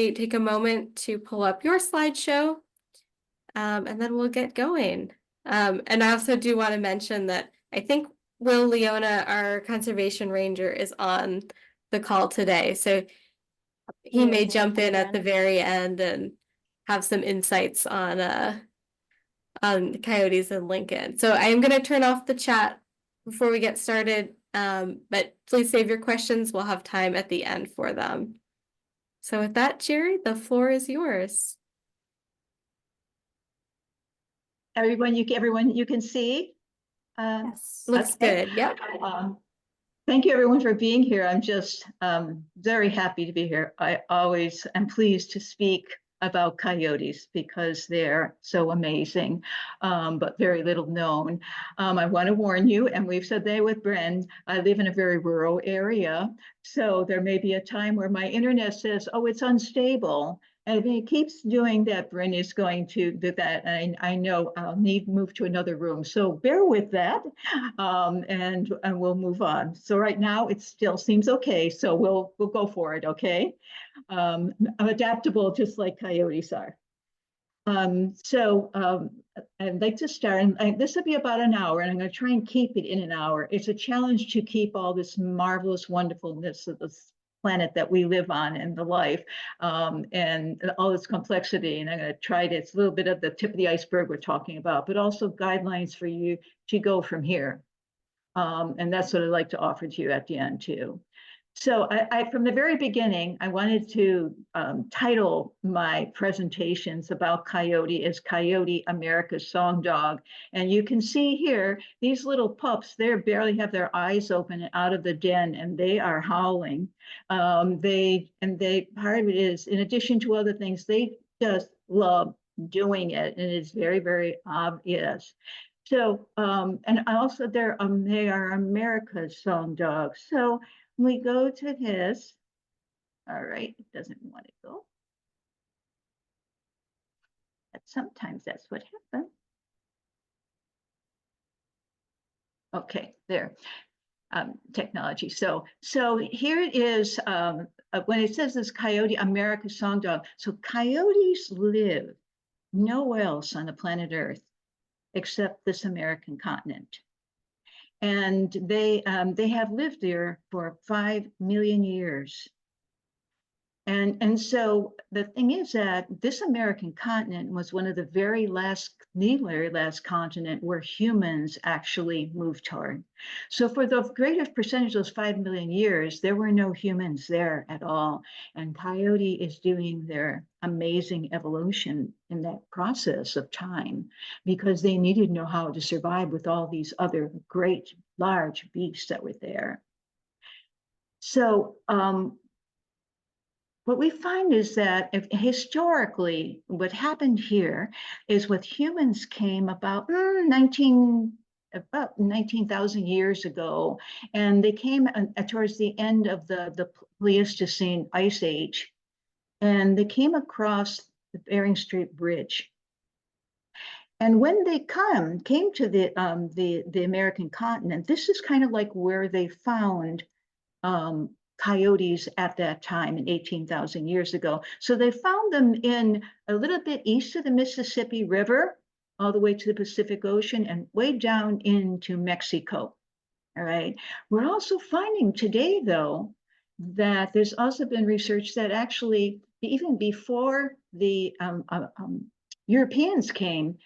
everybody take a moment to pull up your slideshow, and then we'll get going. And I also do want to mention that I think Will Leona, our conservation ranger, is on the call today. So he may jump in at the very end and have some insights on coyotes in Lincoln. So I am going to turn off the chat before we get started, but please save your questions. We'll have time at the end for them. So with that, Geri, the floor is yours. Everyone you can see? Yes, looks okay. good. Yep. Thank you everyone for being here. I'm just very happy to be here. I always am pleased to speak about coyotes because they're so amazing, but very little known. I want to warn you, and we've said that with Bren, I live in a very rural area, so there may be a time where my internet says, oh, it's unstable. And if it keeps doing that, Bryn is going to do that. And I know I'll need to move to another room. So bear with that, and we'll move on. So right now it still seems okay. So we'll go for it, okay? I'm adaptable, just like coyotes are. I'd like to start, and this will be about an hour, and I'm going to try and keep it in an hour. It's a challenge to keep all this marvelous wonderfulness of this planet that we live on and the life, and all this complexity. And I'm going to try to, it's a little bit of the tip of the iceberg we're talking about, but also guidelines for you to go from here. And that's what I'd like to offer to you at the end too. So from the very beginning, I wanted to title my presentations about Coyote as Coyote, America's Song Dog. And you can see here, these little pups, they barely have their eyes open out of the den, and they are howling. Part of it is, in addition to other things, they just love doing it, and it's very, very obvious. So, and also they are America's song dogs. So we go to this. All right, it doesn't want to go. But sometimes that's what happens. Okay, there. Technology. So here it is. When it says this Coyote, America's song dog. So coyotes live nowhere else on the planet Earth except this American continent. And they have lived there for 5 million years. And so the thing is that this American continent was one of the very last continent where humans actually moved toward. So for the greater percentage of those 5 million years, there were no humans there at all. And Coyote is doing their amazing evolution in that process of time because they needed to know how to survive with all these other great large beasts that were there. So what we find is that historically, what happened here is what humans came about 19,000 years ago, and they came towards the end of the Pleistocene Ice Age, and they came across the Bering Strait Bridge. And when they came to the American continent, this is kind of like where they found coyotes at that time in 18,000 years ago. So they found them in a little bit east of the Mississippi River, all the way to the Pacific Ocean and way down into Mexico. All right. We're also finding today, though, that there's also been research that actually, even before the Europeans came,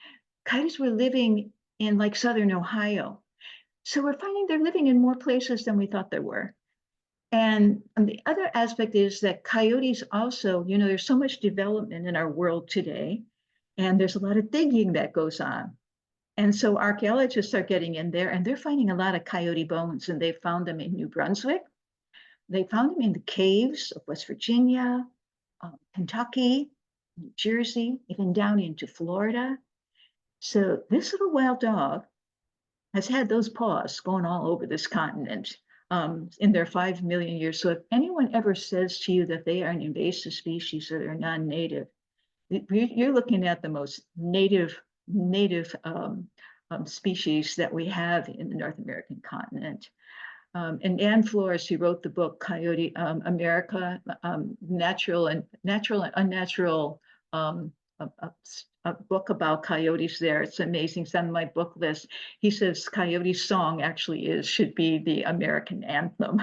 coyotes were living in like southern Ohio. So we're finding they're living in more places than we thought there were. And the other aspect is that coyotes also, you know, there's so much development in our world today, and there's a lot of digging that goes on. And so archaeologists are getting in there, and they're finding a lot of coyote bones, and they found them in New Brunswick. They found them in the caves of West Virginia, Kentucky, New Jersey, even down into Florida. So this little wild dog has had those paws going all over this continent. In their 5 million years. So if anyone ever says to you that they are an invasive species or they're non-native, you're looking at the most native species that we have in the North American continent. and Ann Flores, who wrote the book Coyote America, Natural and Unnatural, a, a, a book about coyotes there. It's amazing. It's on my book list. He says Coyote's song actually should be the American anthem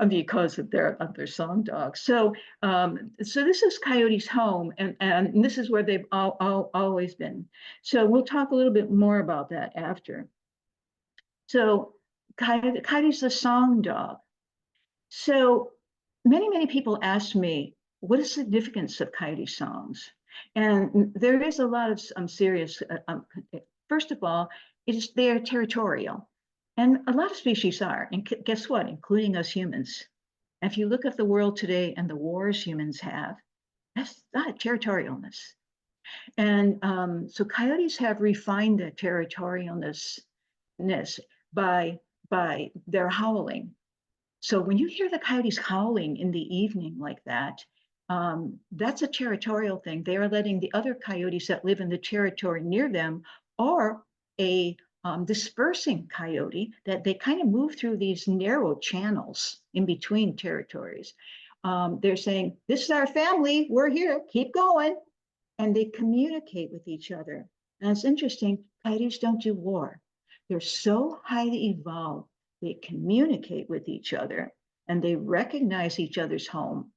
because of their song dog. So this is Coyote's home, and this is where they've always been. So we'll talk a little bit more about that after. So Coyote's the song dog. So many people ask me, what is the significance of coyote songs? And there is a lot of serious, first of all, they're territorial. And a lot of species are, and guess what, including us humans. If you look at the world today and the wars humans have, that's not territorialness. And so coyotes have refined that territorialness by their howling. So when you hear the coyotes howling in the evening like that, that's a territorial thing. They are letting the other coyotes that live in the territory near them, or a dispersing coyote, that they kind of move through these narrow channels in between territories. They're saying, this is our family, we're here, keep going. And they communicate with each other. And it's interesting, coyotes don't do war. They're so highly evolved, they communicate with each other and they recognize each other's home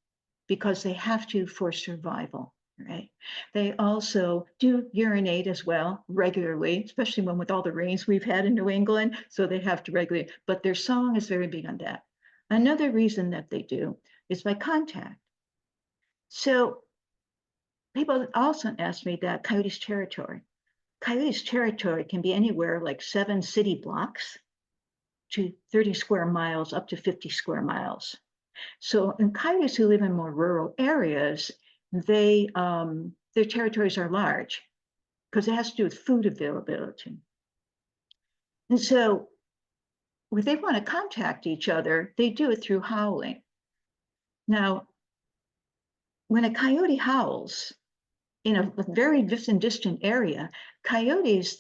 because they have to for survival, right? They also do urinate as well regularly, especially when with all the rains we've had in New England, so they have to regulate, but their song is very big on that. Another reason that they do is by contact. So people also ask me that Coyote's territory. Coyote's territory can be anywhere like 7 city blocks to 30 square miles, up to 50 square miles. So in coyotes who live in more rural areas, their territories are large because it has to do with food availability. And so when they want to contact each other, they do it through howling. Now, when a coyote howls in a very distant area, coyotes,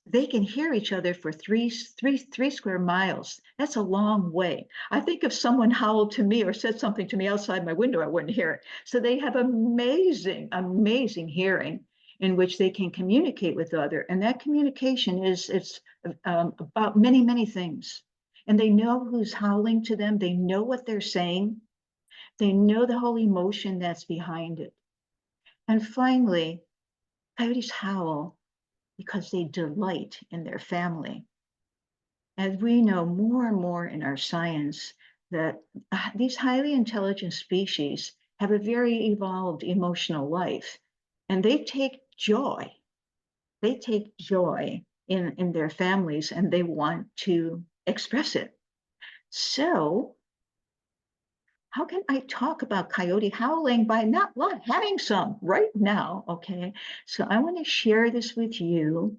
they can hear each other for three square miles. That's a long way. I think if someone howled to me or said something to me outside my window, I wouldn't hear it. So they have amazing hearing in which they can communicate with other. And that communication it's about many things. And they know who's howling to them. They know what they're saying. They know the whole emotion that's behind it. And finally, coyotes howl because they delight in their family. As we know more and more in our science that these highly intelligent species have a very evolved emotional life, and they take joy. They take joy in their families, and they want to express it. So how can I talk about coyote howling by not having some right now? Okay, so I want to share this with you.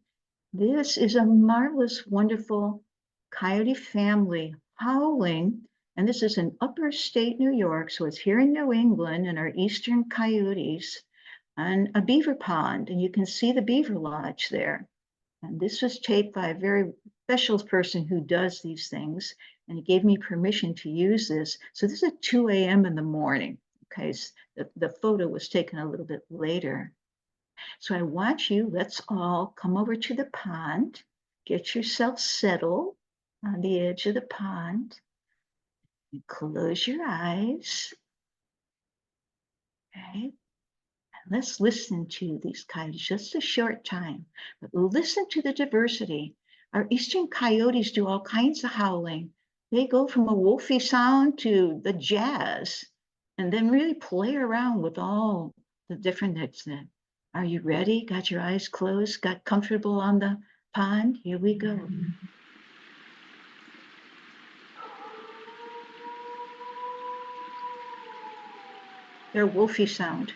This is a marvelous, wonderful coyote family howling, and this is in upper state New York, so it's here in New England and our eastern coyotes on a beaver pond, and you can see the beaver lodge there. And this was taped by a very special person who does these things, and he gave me permission to use this. So this is at 2 a.m. in the morning. Okay, so the photo was taken a little bit later. So I want you, let's all come over to the pond, get yourself settled on the edge of the pond, and close your eyes. Okay, let's listen to these coyotes just a short time, but listen to the diversity. Our eastern coyotes do all kinds of howling. They go from a wolfy sound to the jazz, and then really play around with all the different notes. Are you ready? Got your eyes closed? Got comfortable on the pond? Here we go. Their wolfy sound.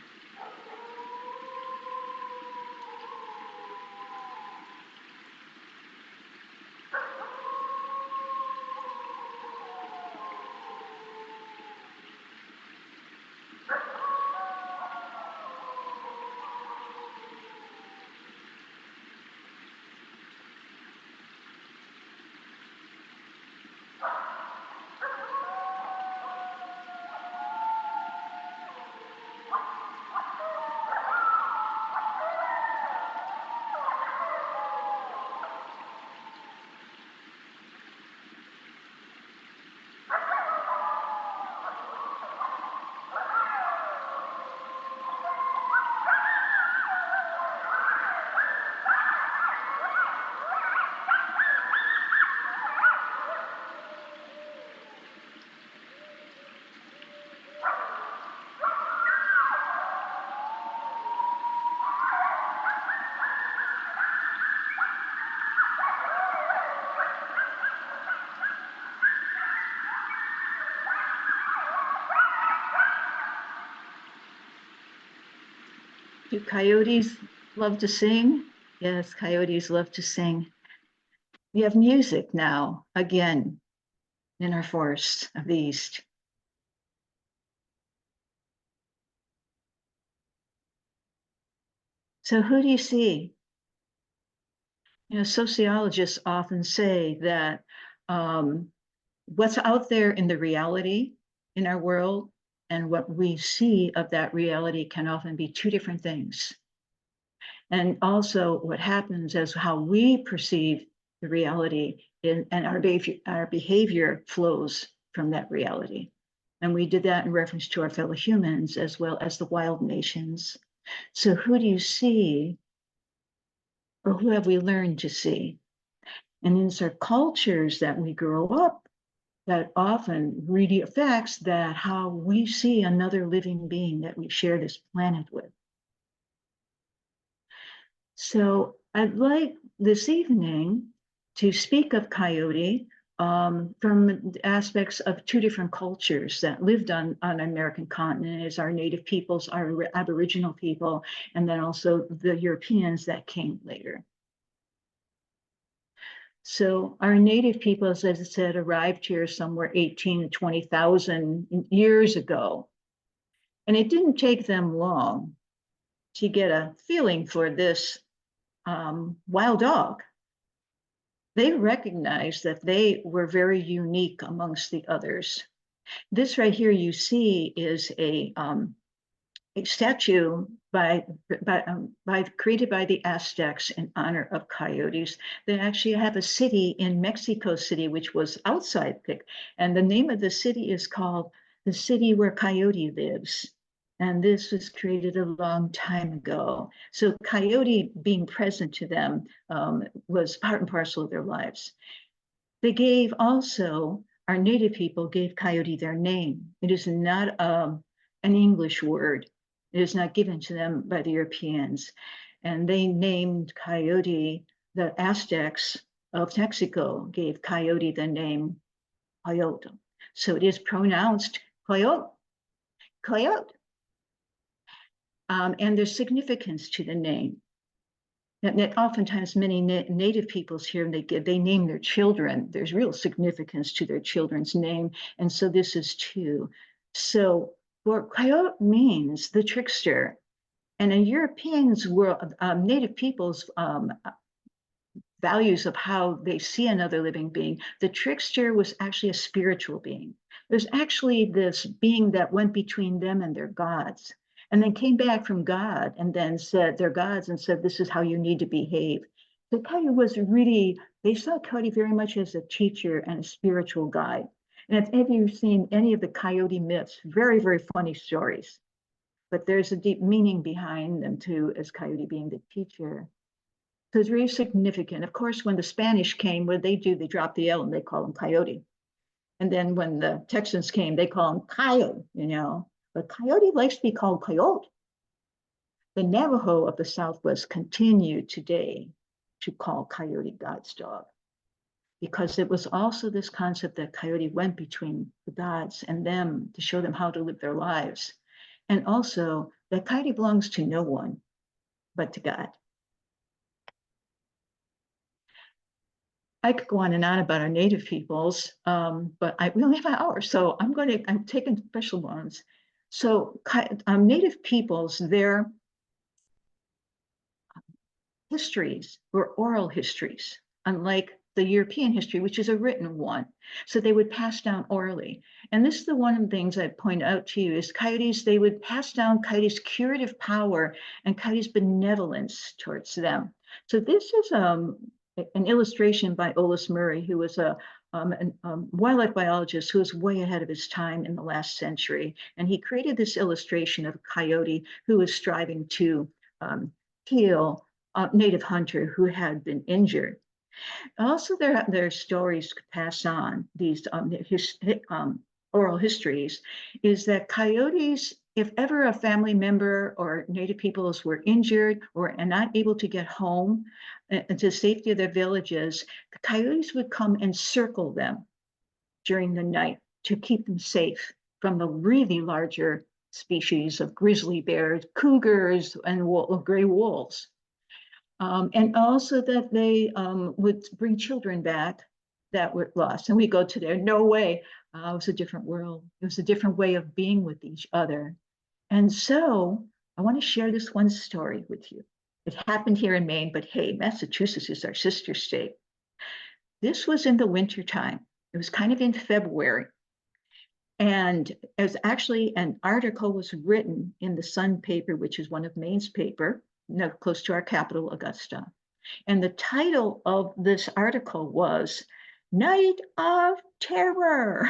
Do coyotes love to sing? Yes, coyotes love to sing. We have music now, again, in our forests of the East. So who do you see? You know, sociologists often say that what's out there in the reality in our world and what we see of that reality can often be two different things. And also what happens is how we perceive the reality and our behavior flows from that reality. And we did that in reference to our fellow humans as well as the wild nations. So who do you see, or who have we learned to see? And these are cultures that we grow up that often really affects that how we see another living being that we share this planet with. So I'd like this evening to speak of Coyote from aspects of two different cultures that lived on the American continent as our native peoples, our Aboriginal people, and then also the Europeans that came later. So our native peoples, as I said, arrived here somewhere 18 to 20,000 years ago. And it didn't take them long to get a feeling for this wild dog. They recognized that they were very unique amongst the others. This right here you see is a statue created by the Aztecs in honor of coyotes. They actually have a city in Mexico City, which was outside Pic, and the name of the city is called the city where Coyote lives. And this was created a long time ago. So Coyote being present to them was part and parcel of their lives. They gave also, our native people gave Coyote their name. It is not an English word. It is not given to them by the Europeans. And they named Coyote, the Aztecs of Mexico gave Coyote the name Coyote. So it is pronounced Coyote, Coyote. And there's significance to the name. That oftentimes many native peoples here, they name their children. There's real significance to their children's name. And so this is too. So what Coyote means, the trickster, and in Europeans' world, native peoples' values of how they see another living being, the trickster was actually a spiritual being. There's actually this being that went between them and their gods, and then came back from God and then said, their gods, and said, this is how you need to behave. So Coyote was really, they saw Coyote very much as a teacher and a spiritual guide. And if any of you've seen any of the Coyote myths, very, very funny stories, but there's a deep meaning behind them too, as Coyote being the teacher. So it's really significant. Of course, when the Spanish came, what they do, they drop the L and they call him Coyote. And then when the Texans came, they call him Coyote, you know. But Coyote likes to be called Coyote. The Navajo of the Southwest continue today to call Coyote God's dog, because it was also this concept that Coyote went between the gods and them to show them how to live their lives. And also that Coyote belongs to no one but to God. I could go on and on about our native peoples, but we only have an hour, so I'm taking special ones. So native peoples, their histories were oral histories, unlike the European history, which is a written one. So they would pass down orally. And this is the one of the things I'd point out to you is Coyotes, they would pass down Coyotes' curative power and Coyotes' benevolence towards them. So this is an illustration by Ollis Murray, who was a wildlife biologist who was way ahead of his time in the last century. And he created this illustration of a coyote who was striving to heal a native hunter who had been injured. Also, their stories could pass on, these oral histories, is that coyotes, if ever a family member or native peoples were injured or not able to get home to the safety of their villages, the coyotes would come and circle them during the night to keep them safe from the really larger species of grizzly bears, cougars, and gray wolves. And also that they would bring children back that were lost. And we go to there, no way. It was a different world. It was a different way of being with each other. And so I want to share this one story with you. It happened here in Maine, but hey, Massachusetts is our sister state. This was in the wintertime. It was kind of in February. And it was actually an article was written in the Sun paper, which is one of Maine's paper, close to our capital, Augusta. And the title of this article was Night of Terror.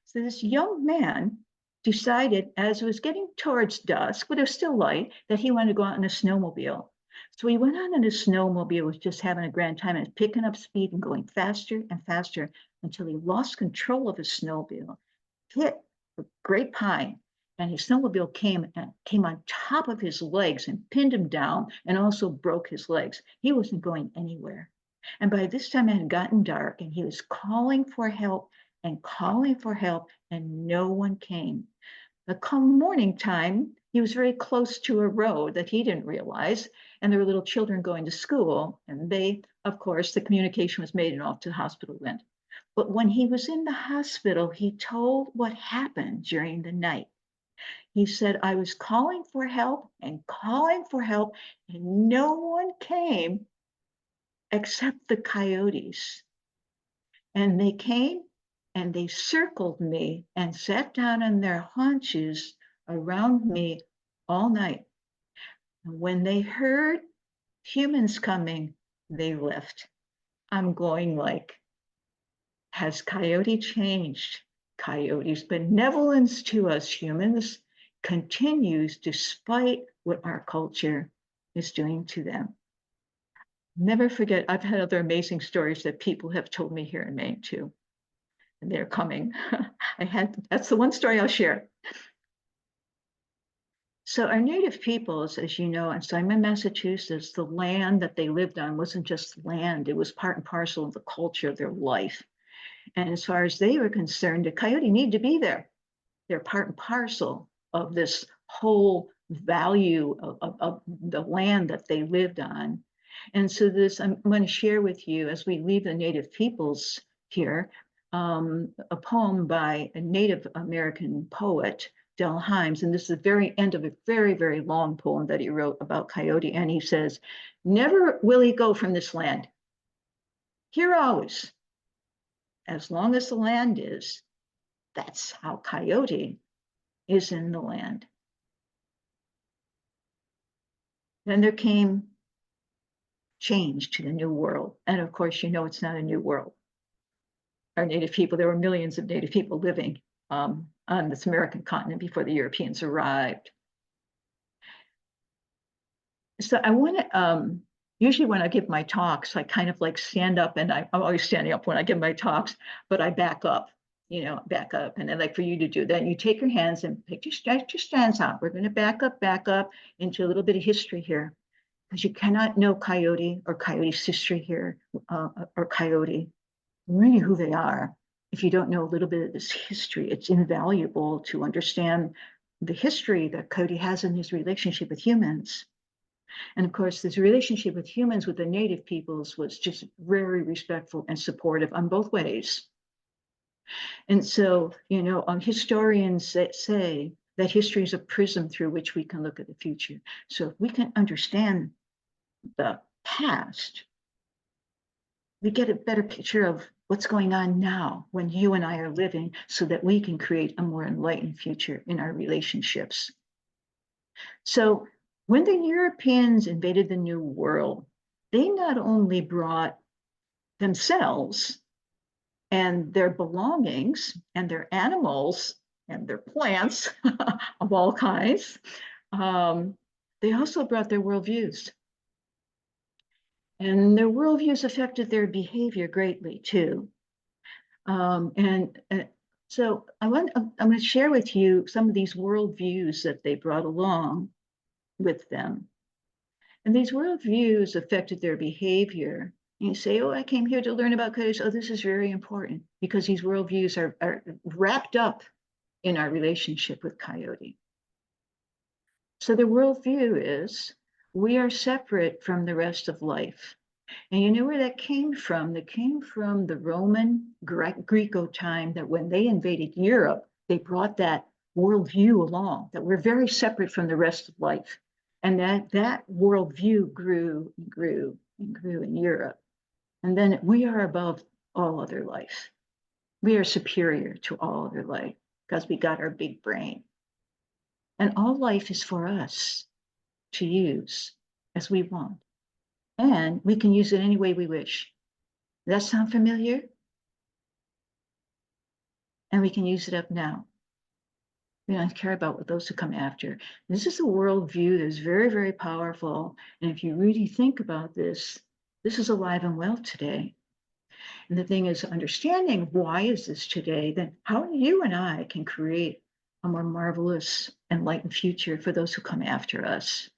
So this young man decided, as it was getting towards dusk, but it was still light, that he wanted to go out in a snowmobile. So he went out in a snowmobile, was just having a grand time and picking up speed and going faster and faster until he lost control of his snowmobile, hit a great pine, and his snowmobile came on top of his legs and pinned him down and also broke his legs. He wasn't going anywhere. And by this time it had gotten dark and he was calling for help and calling for help and no one came. But come morning time, he was very close to a road that he didn't realize, and there were little children going to school, and they, of course, the communication was made and off to the hospital went. But when he was in the hospital, he told what happened during the night. He said, I was calling for help, and no one came except the coyotes. And they came and they circled me and sat down on their haunches around me all night. And when they heard humans coming, they left. I'm going like, has Coyote changed? Coyote's benevolence to us humans continues despite what our culture is doing to them. Never forget, I've had other amazing stories that people have told me here in Maine too. And they're coming. That's the one story I'll share. So our native peoples, as you know, in Simon, Massachusetts, the land that they lived on wasn't just land, it was part and parcel of the culture of their life. And as far as they were concerned, the coyote needed to be there. They're part and parcel of this whole value of the land that they lived on. And so this, I'm going to share with you as we leave the native peoples here, a poem by a Native American poet, Del Hymes, and this is the very end of a very, very long poem that he wrote about Coyote. And he says, never will he go from this land. Here always, as long as the land is, that's how Coyote is in the land. Then there came change to the New World. And of course, you know, it's not a new world. Our native people, there were millions of native people living on this American continent before the Europeans arrived. So I want to, usually when I give my talks, I kind of like stand up, and I'm always standing up when I give my talks, but I back up, back up. And I'd like for you to do that. And you take your hands and stretch your stands out. We're going to back up into a little bit of history here, because you cannot know Coyote or Coyote's history here, or Coyote, really who they are. If you don't know a little bit of this history, it's invaluable to understand the history that Coyote has in his relationship with humans. And of course, this relationship with humans, with the native peoples, was just very respectful and supportive on both ways. And so, historians say that history is a prism through which we can look at the future. So if we can understand the past, we get a better picture of what's going on now when you and I are living, so that we can create a more enlightened future in our relationships. So when the Europeans invaded the New World, they not only brought themselves and their belongings and their animals and their plants of all kinds, they also brought their worldviews. And their worldviews affected their behavior greatly too. So I'm going to share with you some of these worldviews that they brought along with them. And these worldviews affected their behavior. And you say, oh, I came here to learn about coyotes. Oh, this is very important, because these worldviews are wrapped up in our relationship with Coyote. So the worldview is we are separate from the rest of life. And you know where that came from? That came from the Roman Greco time, that when they invaded Europe, they brought that worldview along, that we're very separate from the rest of life. And that worldview grew and grew and grew in Europe. And then we are above all other life. We are superior to all other life because we got our big brain. And all life is for us to use as we want. And we can use it any way we wish. Does that sound familiar? And we can use it up now. We don't care about what those who come after. This is a worldview that is very, very powerful. And if you really think about this, this is alive and well today. And the thing is, understanding why is this today, then how you and I can create a more marvelous, enlightened future for those who come after us.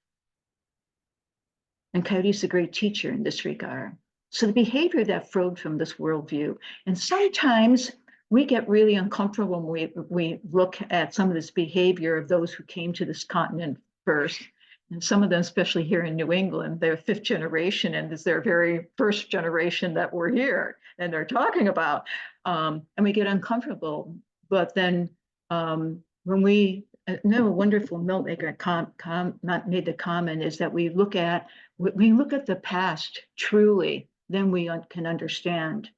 And Coyote is a great teacher in this regard. So the behavior that flowed from this worldview, and sometimes we get really uncomfortable when we look at some of this behavior of those who came to this continent first. And some of them, especially here in New England, they're fifth generation, and it's their very first generation that were here, and they're talking about. And we get uncomfortable. But then when we no wonderful milk maker made the comment is that we look at the past truly, then we can understand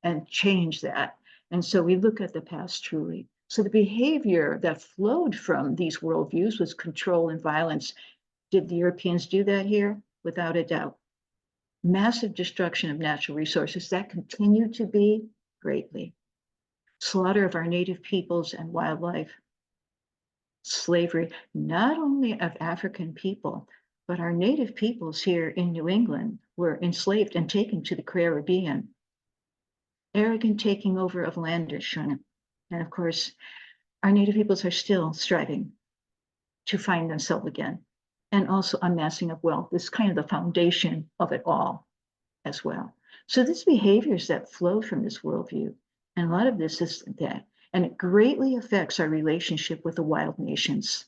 and change that. And so we look at the past truly. So the behavior that flowed from these worldviews was control and violence. Did the Europeans do that here? Without a doubt. Massive destruction of natural resources that continue to be greatly. Slaughter of our native peoples and wildlife. Slavery, not only of African people, but our native peoples here in New England were enslaved and taken to the Caribbean. Arrogant taking over of landish. And of course, our native peoples are still striving to find themselves again. And also amassing of wealth is kind of the foundation of it all as well. So these behaviors that flow from this worldview, and a lot of this is that, and it greatly affects our relationship with the wild nations.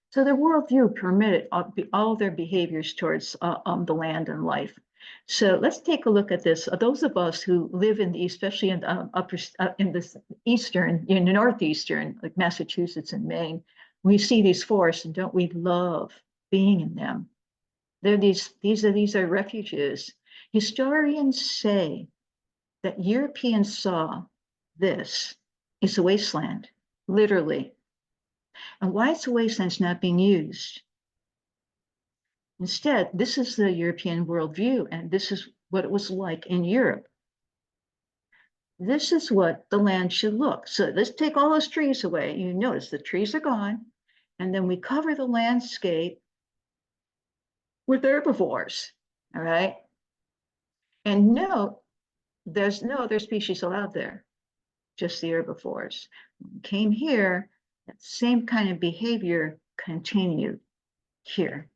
So their worldview permitted all their behaviors towards the land and life. So let's take a look at this. Those of us who live in the, especially in this eastern, in the northeastern, like Massachusetts and Maine, we see these forests, and don't we love being in them? These are refuges. Historians say that Europeans saw this is a wasteland, literally. And why it's a wasteland is not being used. Instead, this is the European worldview, and this is what it was like in Europe. This is what the land should look. So let's take all those trees away. You notice the trees are gone, and then we cover the landscape with herbivores, all right? And note, there's no other species allowed there, just the herbivores. When we came here, that same kind of behavior continued here.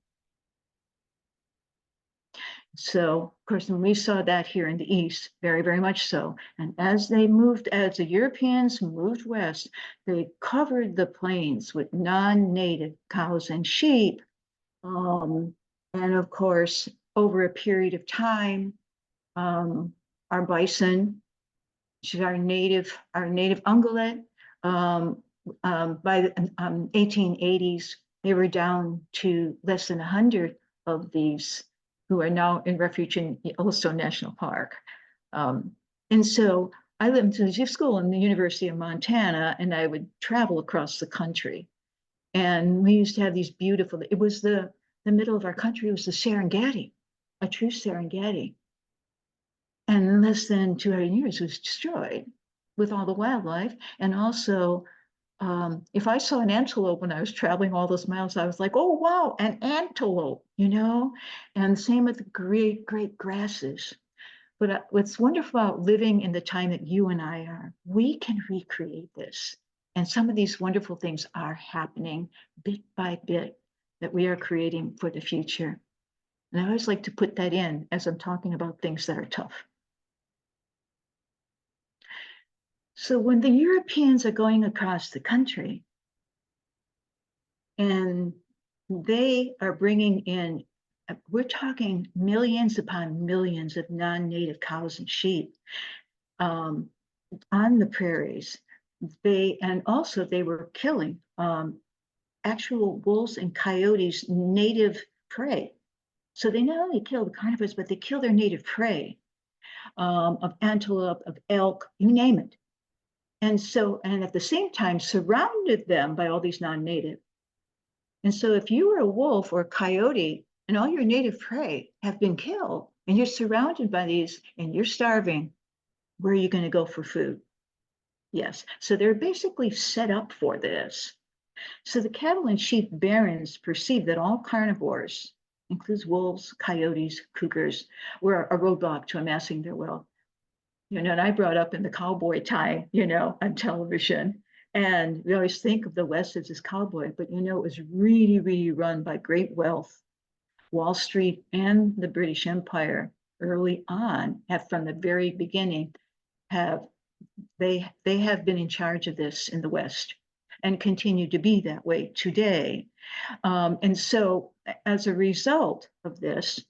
So, of course, when we saw that here in the East, very, very much so. And as the Europeans moved west, they covered the plains with non-native cows and sheep. And of course, over a period of time, our bison, which is our native ungulate, by the 1880s, they were down to less than 100 of these who are now in refuge in Yellowstone National Park. And so I lived in school in the University of Montana, and I would travel across the country. And we used to have these beautiful, it was the middle of our country, it was the Serengeti, a true Serengeti. And in less than 200 years, it was destroyed with all the wildlife. And also, if I saw an antelope when I was traveling all those miles, I was like, oh, wow, an antelope, you know? And the same with the great, great grasses. But what's wonderful about living in the time that you and I are, we can recreate this. And some of these wonderful things are happening bit by bit that we are creating for the future. And I always like to put that in as I'm talking about things that are tough. So when the Europeans are going across the country, And they are bringing in, we're talking millions upon millions of non-native cows and sheep on the prairies. And also they were killing actual wolves and coyotes' native prey. So they not only kill the carnivores, but they kill their native prey of antelope, of elk, you name it. And so, and at the same time, surrounded them by all these non-native. And so if you were a wolf or a coyote and all your native prey have been killed and you're surrounded by these and you're starving, where are you going to go for food? Yes. So they're basically set up for this. So the cattle and sheep barons perceived that all carnivores, includes wolves, coyotes, cougars, were a roadblock to amassing their wealth. And I brought up in the cowboy time, on television. And we always think of the West as this cowboy, but it was really, really run by great wealth. Wall Street and the British Empire early on have, from the very beginning, have they have been in charge of this in the West and continue to be that way today. And so as a result of this,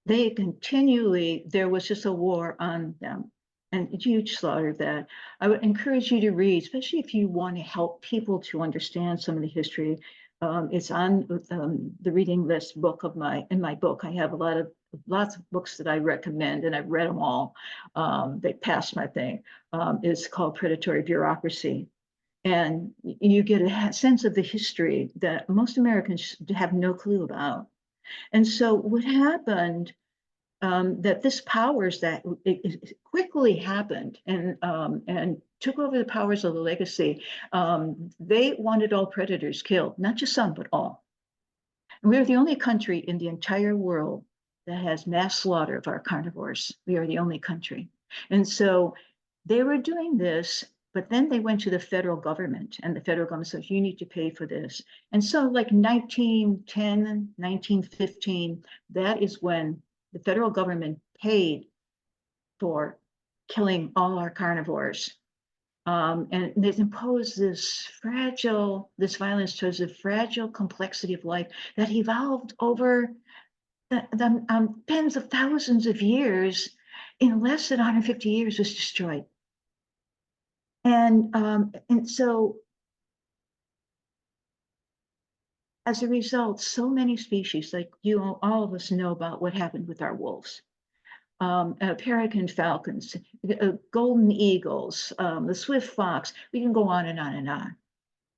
they continually, there was just a war on them and a huge slaughter that I would encourage you to read, especially if you want to help people to understand some of the history. It's on the reading list book of in my book. I have lots of books that I recommend, and I've read them all. They passed my thing. It's called Predatory Bureaucracy. And you get a sense of the history that most Americans have no clue about. And so what happened, that this powers that it quickly happened and took over the powers of the legacy. They wanted all predators killed, not just some, but all. And we're the only country in the entire world that has mass slaughter of our carnivores. We are the only country. And so they were doing this, but then they went to the federal government, and the federal government says, you need to pay for this. And so like 1910, 1915, that is when the federal government paid for killing all our carnivores. And they imposed this violence towards the fragile complexity of life that evolved over the tens of thousands of years. In less than 150 years was destroyed. And so as a result, so many species, like all of us know about what happened with our wolves. Peregrine falcons, golden eagles, the swift fox, we can go on and on and on.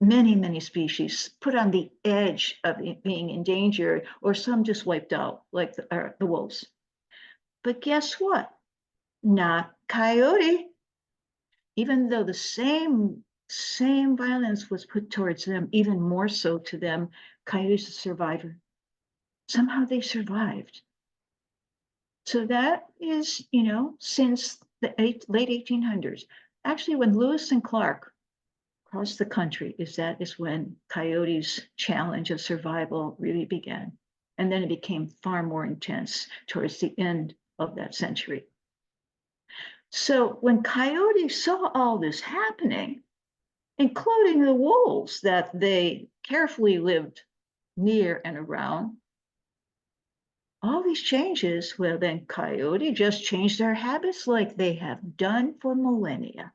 Many, many species put on the edge of being endangered, or some just wiped out, like the wolves. But guess what? Not coyote. Even though the same violence was put towards them, even more so to them, coyotes a survivor. Somehow they survived. So that is, since the late 1800s. Actually, when Lewis and Clark crossed the country, that is when coyotes' challenge of survival really began. And then it became far more intense towards the end of that century. So when coyotes saw all this happening, including the wolves that they carefully lived near and around, all these changes, well, then coyote just changed their habits like they have done for millennia.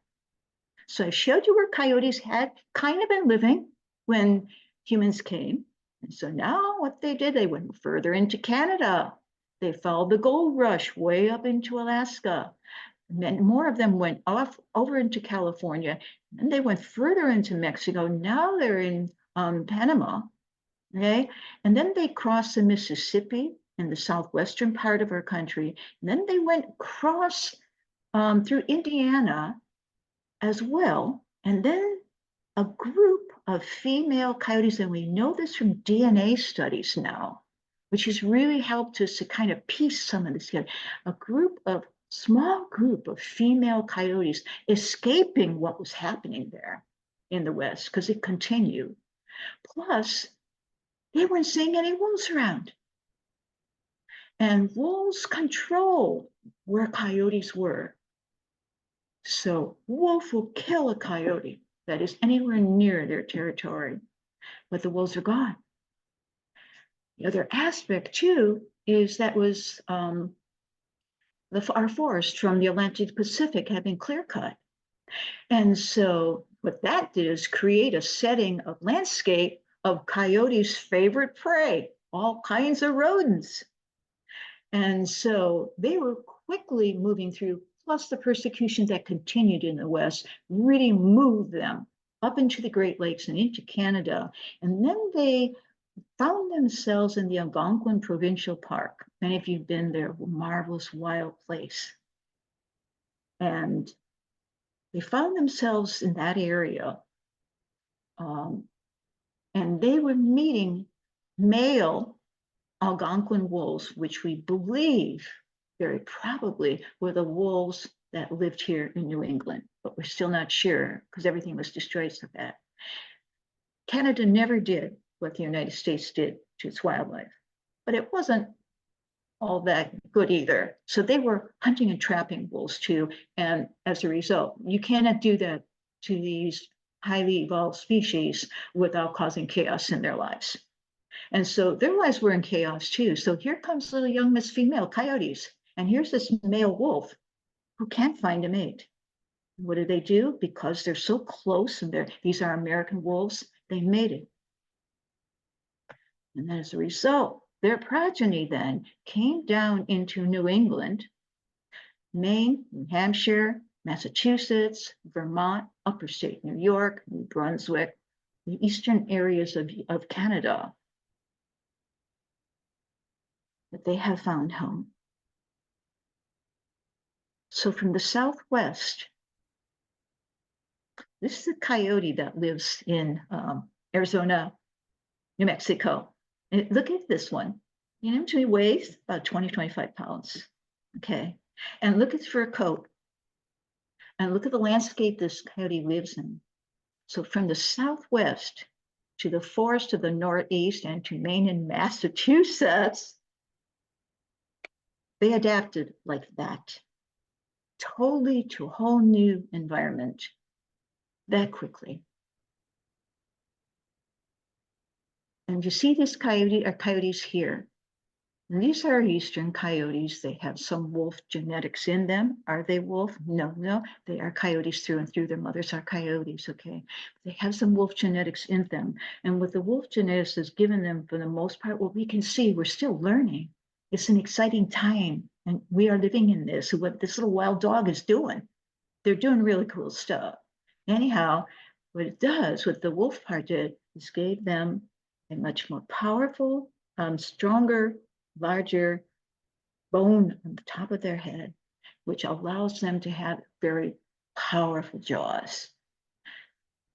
So I showed you where coyotes had kind of been living when humans came. And so now what they did, they went further into Canada. They followed the gold rush way up into Alaska. And then more of them went off over into California. And they went further into Mexico. Now they're in Panama. Okay. And then they crossed the Mississippi in the southwestern part of our country. And then they went across through Indiana as well. And then a group of female coyotes, and we know this from DNA studies now, which has really helped us to kind of piece some of this together. Small group of female coyotes escaping what was happening there in the West, because it continued. Plus, they weren't seeing any wolves around. And wolves control where coyotes were. So wolf will kill a coyote that is anywhere near their territory. but the wolves are gone. The other aspect too is that was our forest from the Atlantic Pacific had been clear cut. And so what that did is create a setting of landscape of coyotes' favorite prey, all kinds of rodents. And so they were quickly moving through, plus the persecution that continued in the West really moved them up into the Great Lakes and into Canada. And then they found themselves in the Algonquin Provincial Park. Many of you have been there, a marvelous wild place. And they found themselves in that area. And they were meeting male Algonquin wolves, which we believe very probably were the wolves that lived here in New England, but we're still not sure because everything was destroyed so bad. Canada never did what the United States did to its wildlife, but it wasn't all that good either. So they were hunting and trapping wolves too. And as a result, you cannot do that to these highly evolved species without causing chaos in their lives. And so their lives were in chaos too. So here comes little young Miss Female Coyotes. And here's this male wolf who can't find a mate. What do? Because they're so close and these are American wolves, they mated. And as a result, their progeny then came down into New England, Maine, New Hampshire, Massachusetts, Vermont, upper state New York, New Brunswick, the eastern areas of Canada, that they have found home. So from the Southwest, this is a coyote that lives in Arizona, New Mexico. And look at this one. You know, he weighs about 20, 25 pounds. Okay. And look at his fur coat. And look at the landscape this coyote lives in. So from the Southwest to the forest to the Northeast and to Maine and Massachusetts, they adapted like that, totally to a whole new environment that quickly. And you see this coyote or coyotes here. And these are eastern coyotes. They have some wolf genetics in them. Are they wolf? No, no. They are coyotes through and through. Their mothers are coyotes, okay? They have some wolf genetics in them. And what the wolf genetics has given them, for the most part, what we can see, we're still learning. It's an exciting time. And we are living in this. What this little wild dog is doing, they're doing really cool stuff. Anyhow, what it does, what the wolf part did, is gave them a much more powerful, stronger, larger bone on the top of their head, which allows them to have very powerful jaws,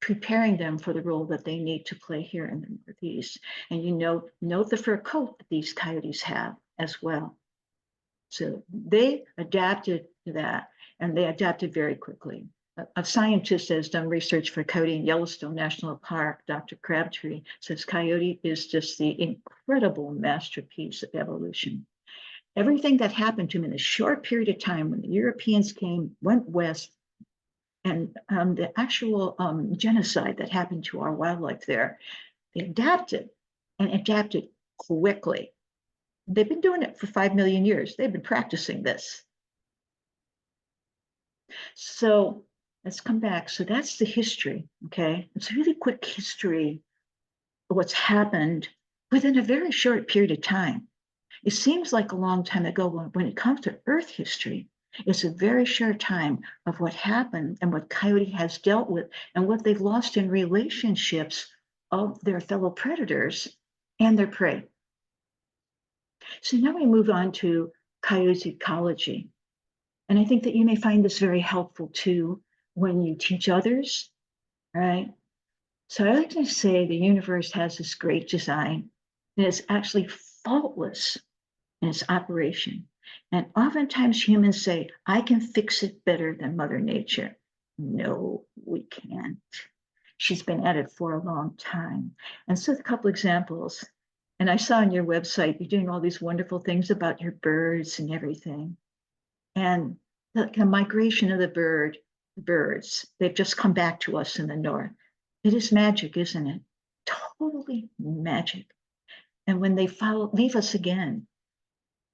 preparing them for the role that they need to play here in the Northeast. And you note the fur coat that these coyotes have as well. So they adapted to that, and they adapted very quickly. A scientist has done research for coyote in Yellowstone National Park. Dr. Crabtree says coyote is just the incredible masterpiece of evolution. Everything that happened to him in a short period of time when the Europeans came, went west, and the actual genocide that happened to our wildlife there, they adapted and adapted quickly. They've been doing it for 5 million years. They've been practicing this. So let's come back. So that's the history, okay? It's a really quick history of what's happened within a very short period of time. It seems like a long time ago. When it comes to Earth history, it's a very short time of what happened and what coyote has dealt with and what they've lost in relationships of their fellow predators and their prey. So now we move on to coyote ecology. And I think that you may find this very helpful too when you teach others, right? So I like to say the universe has this great design and it's actually faultless in its operation. And oftentimes humans say, I can fix it better than Mother Nature. No, we can't. She's been at it for a long time. And so a couple examples. And I saw on your website, you're doing all these wonderful things about your birds and everything. And the migration of the birds, they've just come back to us in the north. It is magic, isn't it? totally magic. And when they leave us again,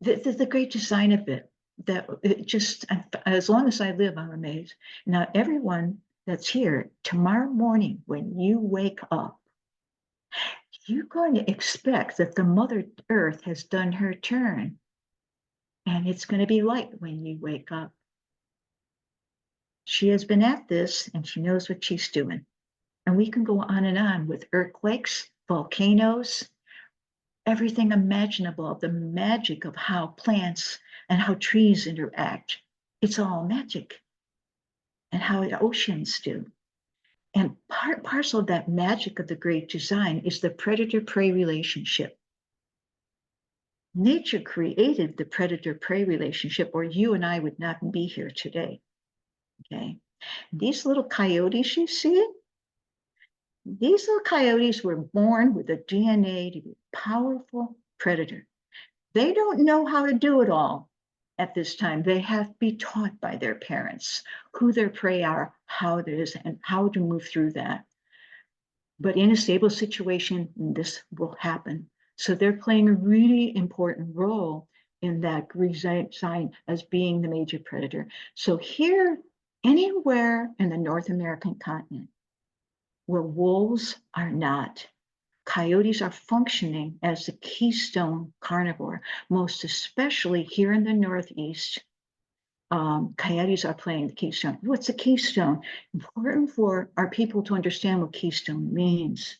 the great design of it, that it just, as long as I live, I'm amazed. Now, everyone that's here, tomorrow morning, when you wake up, you're going to expect that the Mother Earth has done her turn. And it's going to be light when you wake up. She has been at this and she knows what she's doing. And we can go on with earthquakes, volcanoes, everything imaginable, the magic of how plants and how trees interact. It's all magic. And how the oceans do. And parcel of that magic of the great design is the predator-prey relationship. Nature created the predator-prey relationship, or you and I would not be here today. Okay. These little coyotes you see, these little coyotes were born with the DNA to be a powerful predator. They don't know how to do it all at this time. They have to be taught by their parents who their prey are, how it is, and how to move through that. But in a stable situation, this will happen. So they're playing a really important role in that sign as being the major predator. So here, anywhere in the North American continent where wolves are not, coyotes are functioning as the keystone carnivore, most especially here in the Northeast. Coyotes are playing the keystone. What's a keystone? Important for our people to understand what keystone means.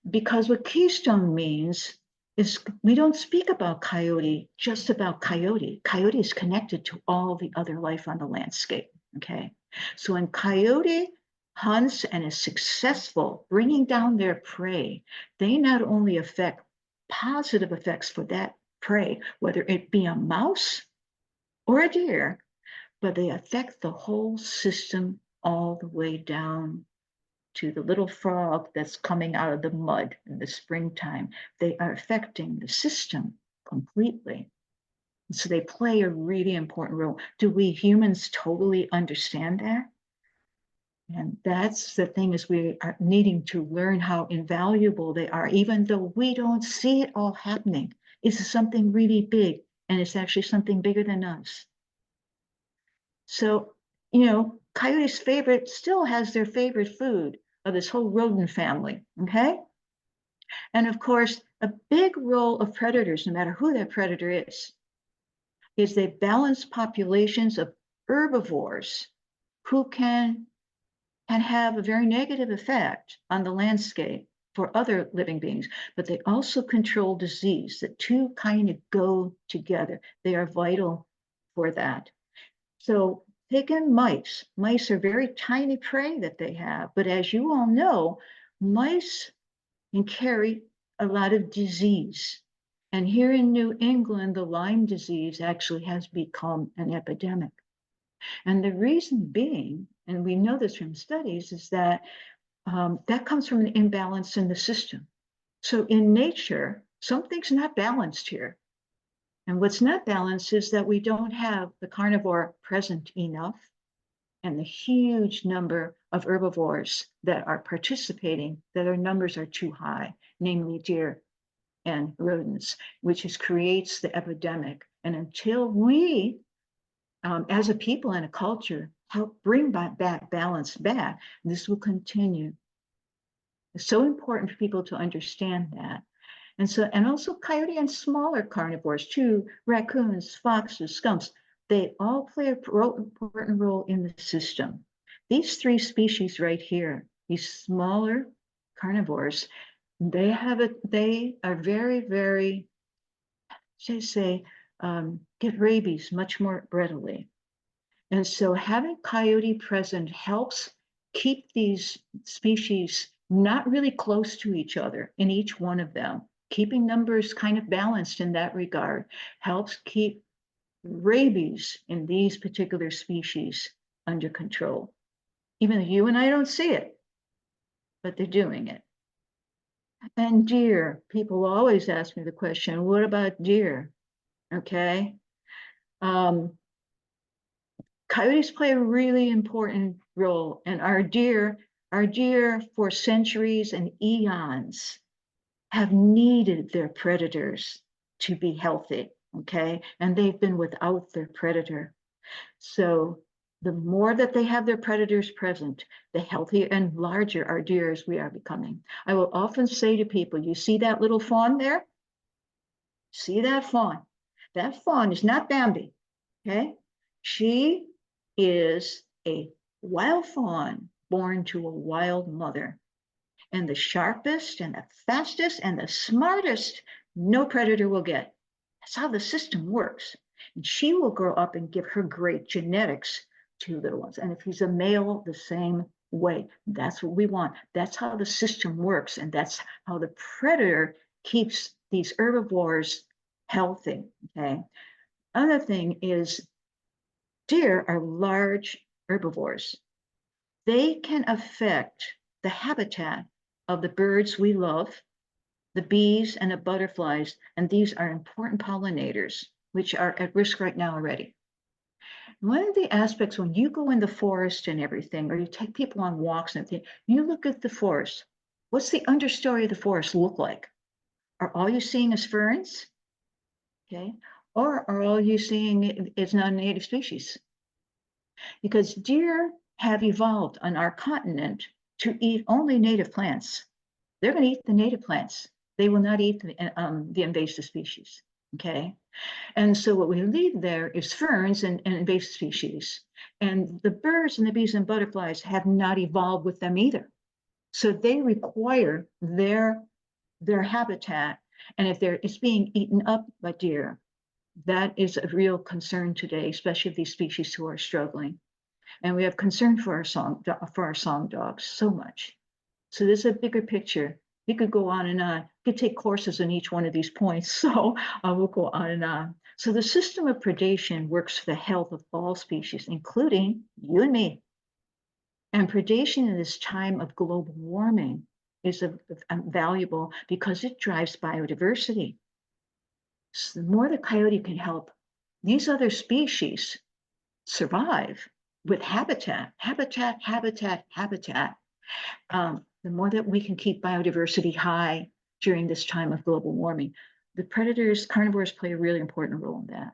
Because what keystone means is we don't speak about coyote just about coyote. Coyote is connected to all the other life on the landscape, okay? So when coyote hunts and is successful bringing down their prey, they not only affect positive effects for that prey, whether it be a mouse or a deer, but they affect the whole system all the way down to the little frog that's coming out of the mud in the springtime. They are affecting the system completely. So they play a really important role. Do we humans totally understand that? And that's the thing, is we are needing to learn how invaluable they are, even though we don't see it all happening. It's something really big, and it's actually something bigger than us. So, coyote's favorite still has their favorite food of this whole rodent family, okay? And of course, a big role of predators, no matter who that predator is they balance populations of herbivores who can have a very negative effect on the landscape for other living beings, but they also control disease. The two kind of go together. They are vital for that. So take in mice. Mice are very tiny prey that they have, but as you all know, mice can carry a lot of disease. And here in New England, the Lyme disease actually has become an epidemic. And the reason being, and we know this from studies, is that that comes from an imbalance in the system. So in nature, something's not balanced here. And what's not balanced is that we don't have the carnivore present enough and the huge number of herbivores that are participating, that their numbers are too high, namely deer and rodents, which creates the epidemic. And until we, as a people and a culture, help bring back balance back, this will continue. It's so important for people to understand that. And also coyote and smaller carnivores too, raccoons, foxes, skunks, they all play an important role in the system. These three species right here, these smaller carnivores, they are very, very, get rabies much more readily. And so having coyote present helps keep these species not really close to each other in each one of them. Keeping numbers kind of balanced in that regard helps keep rabies in these particular species under control. Even though you and I don't see it, but they're doing it. And deer, people always ask me the question, what about deer? Okay. Coyotes play a really important role, and our deer Our deer for centuries and eons have needed their predators to be healthy, okay? And they've been without their predator. So the more that they have their predators present, the healthier and larger our deers we are becoming. I will often say to people, you see that little fawn there? See that fawn? That fawn is not Bambi, okay? She is a wild fawn born to a wild mother. And the sharpest and the fastest and the smartest no predator will get. That's how the system works. And she will grow up and give her great genetics to little ones. And if he's a male, the same way. That's what we want. That's how the system works. And that's how the predator keeps these herbivores healthy. Okay. Other thing is deer are large herbivores. They can affect the habitat of the birds we love, the bees and the butterflies, and these are important pollinators, which are at risk right now already. One of the aspects when you go in the forest and everything, or you take people on walks and everything, you look at the forest. What's the understory of the forest look like? Are all you seeing is ferns? Okay. Or are all you seeing is non-native species? Because deer have evolved on our continent to eat only native plants. They're going to eat the native plants. They will not eat the invasive species. Okay. And so what we leave there is ferns and invasive species. And the birds and the bees and butterflies have not evolved with them either. So they require their habitat. And if it's being eaten up by deer, that is a real concern today, especially these species who are struggling. And we have concern for our song dogs so much. So there's a bigger picture. You could go on and on. You could take courses on each one of these points. So I will go on and on. So the system of predation works for the health of all species, including you and me. And predation in this time of global warming is valuable because it drives biodiversity. So the more the coyote can help these other species survive with habitat, the more that we can keep biodiversity high during this time of global warming. The predators, carnivores play a really important role in that.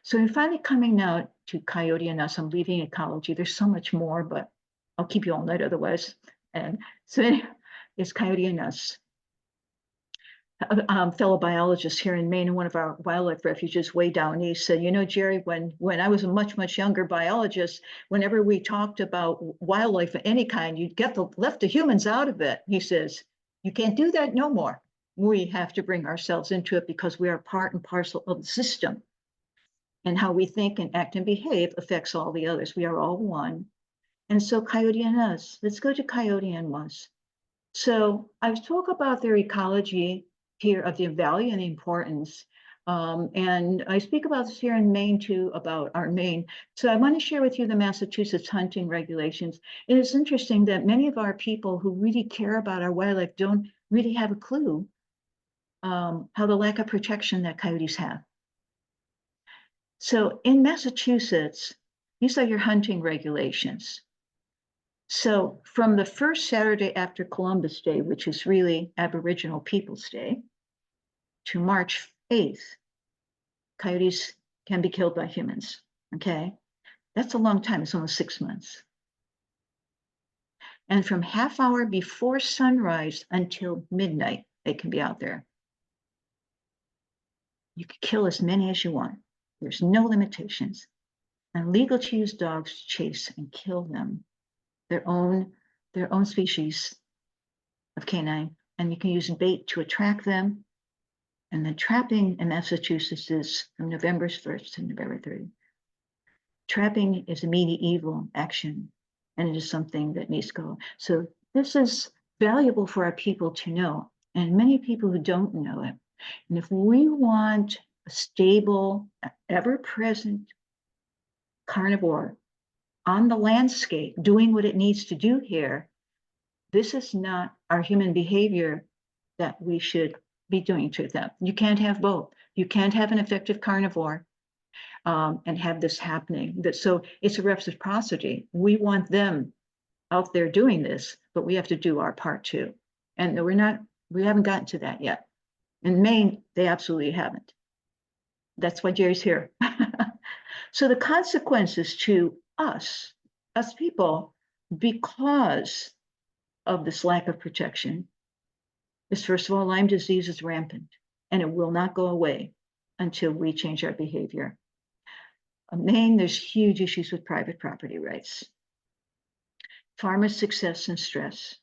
So I'm finally coming now to coyote and us. I'm leaving ecology. There's so much more, but I'll keep you all night otherwise. And so it's coyote and us. Fellow biologist here in Maine in one of our wildlife refuges way down east said, you know, Geri, when I was a much younger biologist, whenever we talked about wildlife of any kind, you'd left the humans out of it. He says, you can't do that no more. We have to bring ourselves into it because we are part and parcel of the system. And how we think and act and behave affects all the others. We are all one. And so coyote and us, let's go to coyote and us. So I talk about their ecology here of the value and the importance. And I speak about this here in Maine too, about our Maine. So I want to share with you the Massachusetts hunting regulations. It is interesting that many of our people who really care about our wildlife don't really have a clue how the lack of protection that coyotes have. So in Massachusetts, these are your hunting regulations. So from the first Saturday after Columbus Day, which is really Aboriginal Peoples' Day, to March 8th, coyotes can be killed by humans, okay? That's a long time, it's almost 6 months. And from half hour before sunrise until midnight, they can be out there. You can kill as many as you want. There's no limitations. And legal to use dogs to chase and kill them, their own species of canine, and you can use bait to attract them. And the trapping in Massachusetts is from November 1st to November 30th. Trapping is a medieval action, and it is something that needs to go. So this is valuable for our people to know, and many people who don't know it. And if we want a stable, ever-present carnivore on the landscape doing what it needs to do here, this is not our human behavior that we should be doing to them. You can't have both. You can't have an effective carnivore and have this happening. So it's a reciprocity. We want them out there doing this, but we have to do our part too. And we haven't gotten to that yet. In Maine, they absolutely haven't. That's why Geri's here. So the consequences to us people, because of this lack of protection, is first of all, Lyme disease is rampant and it will not go away until we change our behavior. In Maine, there's huge issues with private property rights. Farmer success and stress.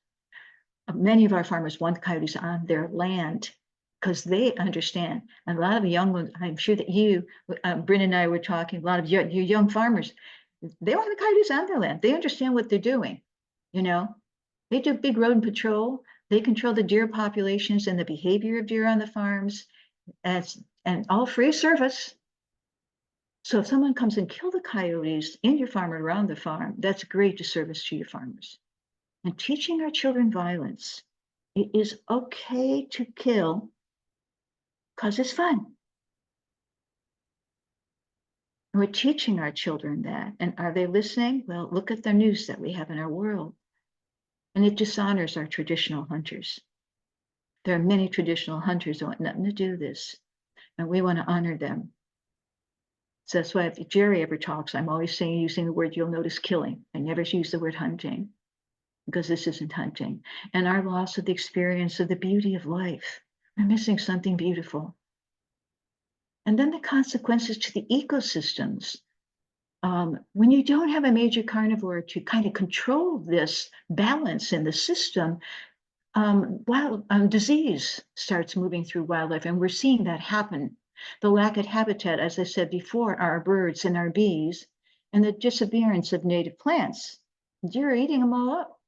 Many of our farmers want coyotes on their land because they understand. And a lot of the young ones, I'm sure that you, Bryn and I were talking, a lot of you young farmers, they want the coyotes on their land. They understand what they're doing. You know, they do big rodent patrol. They control the deer populations and the behavior of deer on the farms, and all free service. So if someone comes and kill the coyotes in your farm or around the farm, that's great disservice to your farmers. And teaching our children violence. It is okay to kill because it's fun. And we're teaching our children that. And are they listening? Well, look at the news that we have in our world. And it dishonors our traditional hunters. There are many traditional hunters who want nothing to do with this. And we want to honor them. So that's why if Geri ever talks, I'm always saying, using the word, you'll notice killing. I never use the word hunting, because this isn't hunting. And our loss of the experience of the beauty of life. We're missing something beautiful. And then the consequences to the ecosystems. When you don't have a major carnivore to kind of control this balance in the system, disease starts moving through wildlife, and we're seeing that happen. The lack of habitat, as I said before, our birds and our bees, and the disappearance of native plants. You're eating them all up.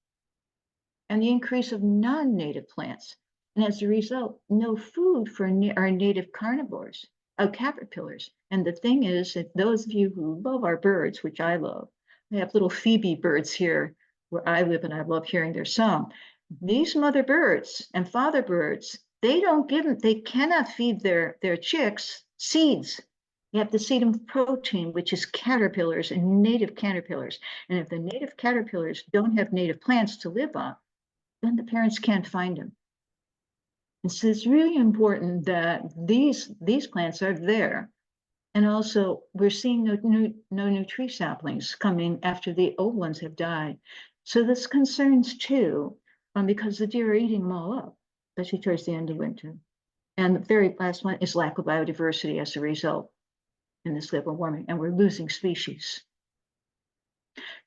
And the increase of non-native plants. And as a result, no food for our native carnivores, caterpillars. And the thing is that those of you who love our birds, which I love, I have little Phoebe birds here where I live, and I love hearing their song. These mother birds and father birds, they cannot feed their chicks seeds. You have to feed them protein, which is caterpillars and native caterpillars. And if the native caterpillars don't have native plants to live on, then the parents can't find them. And so it's really important that these plants are there. And also, we're seeing no new tree saplings coming after the old ones have died. So this concerns too, because the deer are eating them all up, especially towards the end of winter. And the very last one is lack of biodiversity as a result in this global warming, and we're losing species.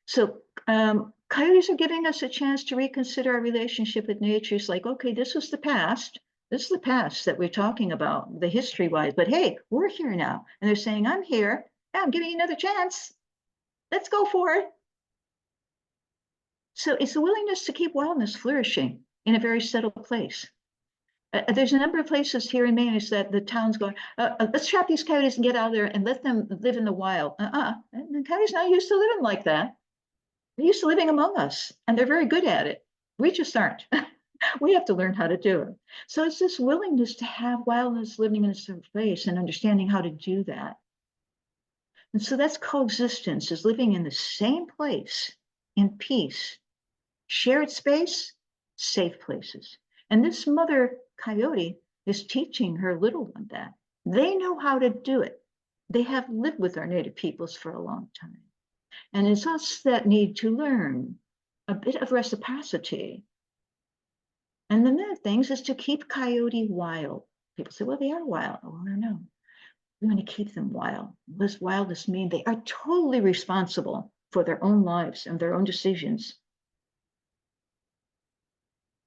So coyotes are giving us a chance to reconsider our relationship with nature. It's like, okay, this was the past. This is the past that we're talking about, the history-wise. But hey, we're here now. And they're saying, I'm here. Yeah, I'm giving you another chance. Let's go for it. So it's the willingness to keep wildness flourishing in a very settled place. There's a number of places here in Maine is that the town's going, let's trap these coyotes and get out there and let them live in the wild. The coyotes not used to living like that. They're used to living among us, and they're very good at it. We just aren't. We have to learn how to do it. So it's this willingness to have wildness living in a certain place and understanding how to do that. And so that's coexistence, is living in the same place in peace, shared space, safe places. And this mother coyote is teaching her little one that. They know how to do it. They have lived with our native peoples for a long time. And it's us that need to learn a bit of reciprocity. And then the other things is to keep coyote wild. People say, well, they are wild. Oh, no. We want to keep them wild. What does wildness mean? They are totally responsible for their own lives and their own decisions.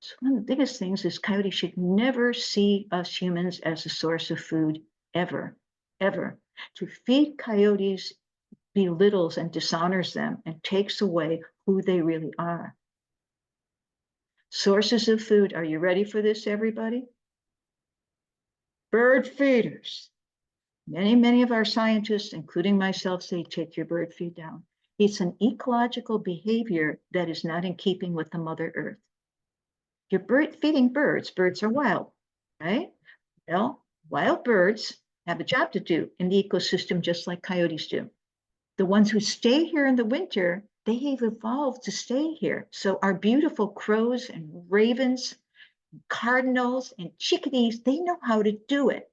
So one of the biggest things is coyotes should never see us humans as a source of food, ever, ever. To feed coyotes belittles and dishonors them and takes away who they really are. Sources of food. Are you ready for this, everybody? Bird feeders. Many of our scientists, including myself, say take your bird feed down. It's an ecological behavior that is not in keeping with the Mother Earth. You're feeding birds. Birds are wild, right? Well, wild birds have a job to do in the ecosystem just like coyotes do. The ones who stay here in the winter, they've evolved to stay here. So our beautiful crows and ravens, cardinals and chickadees, they know how to do it.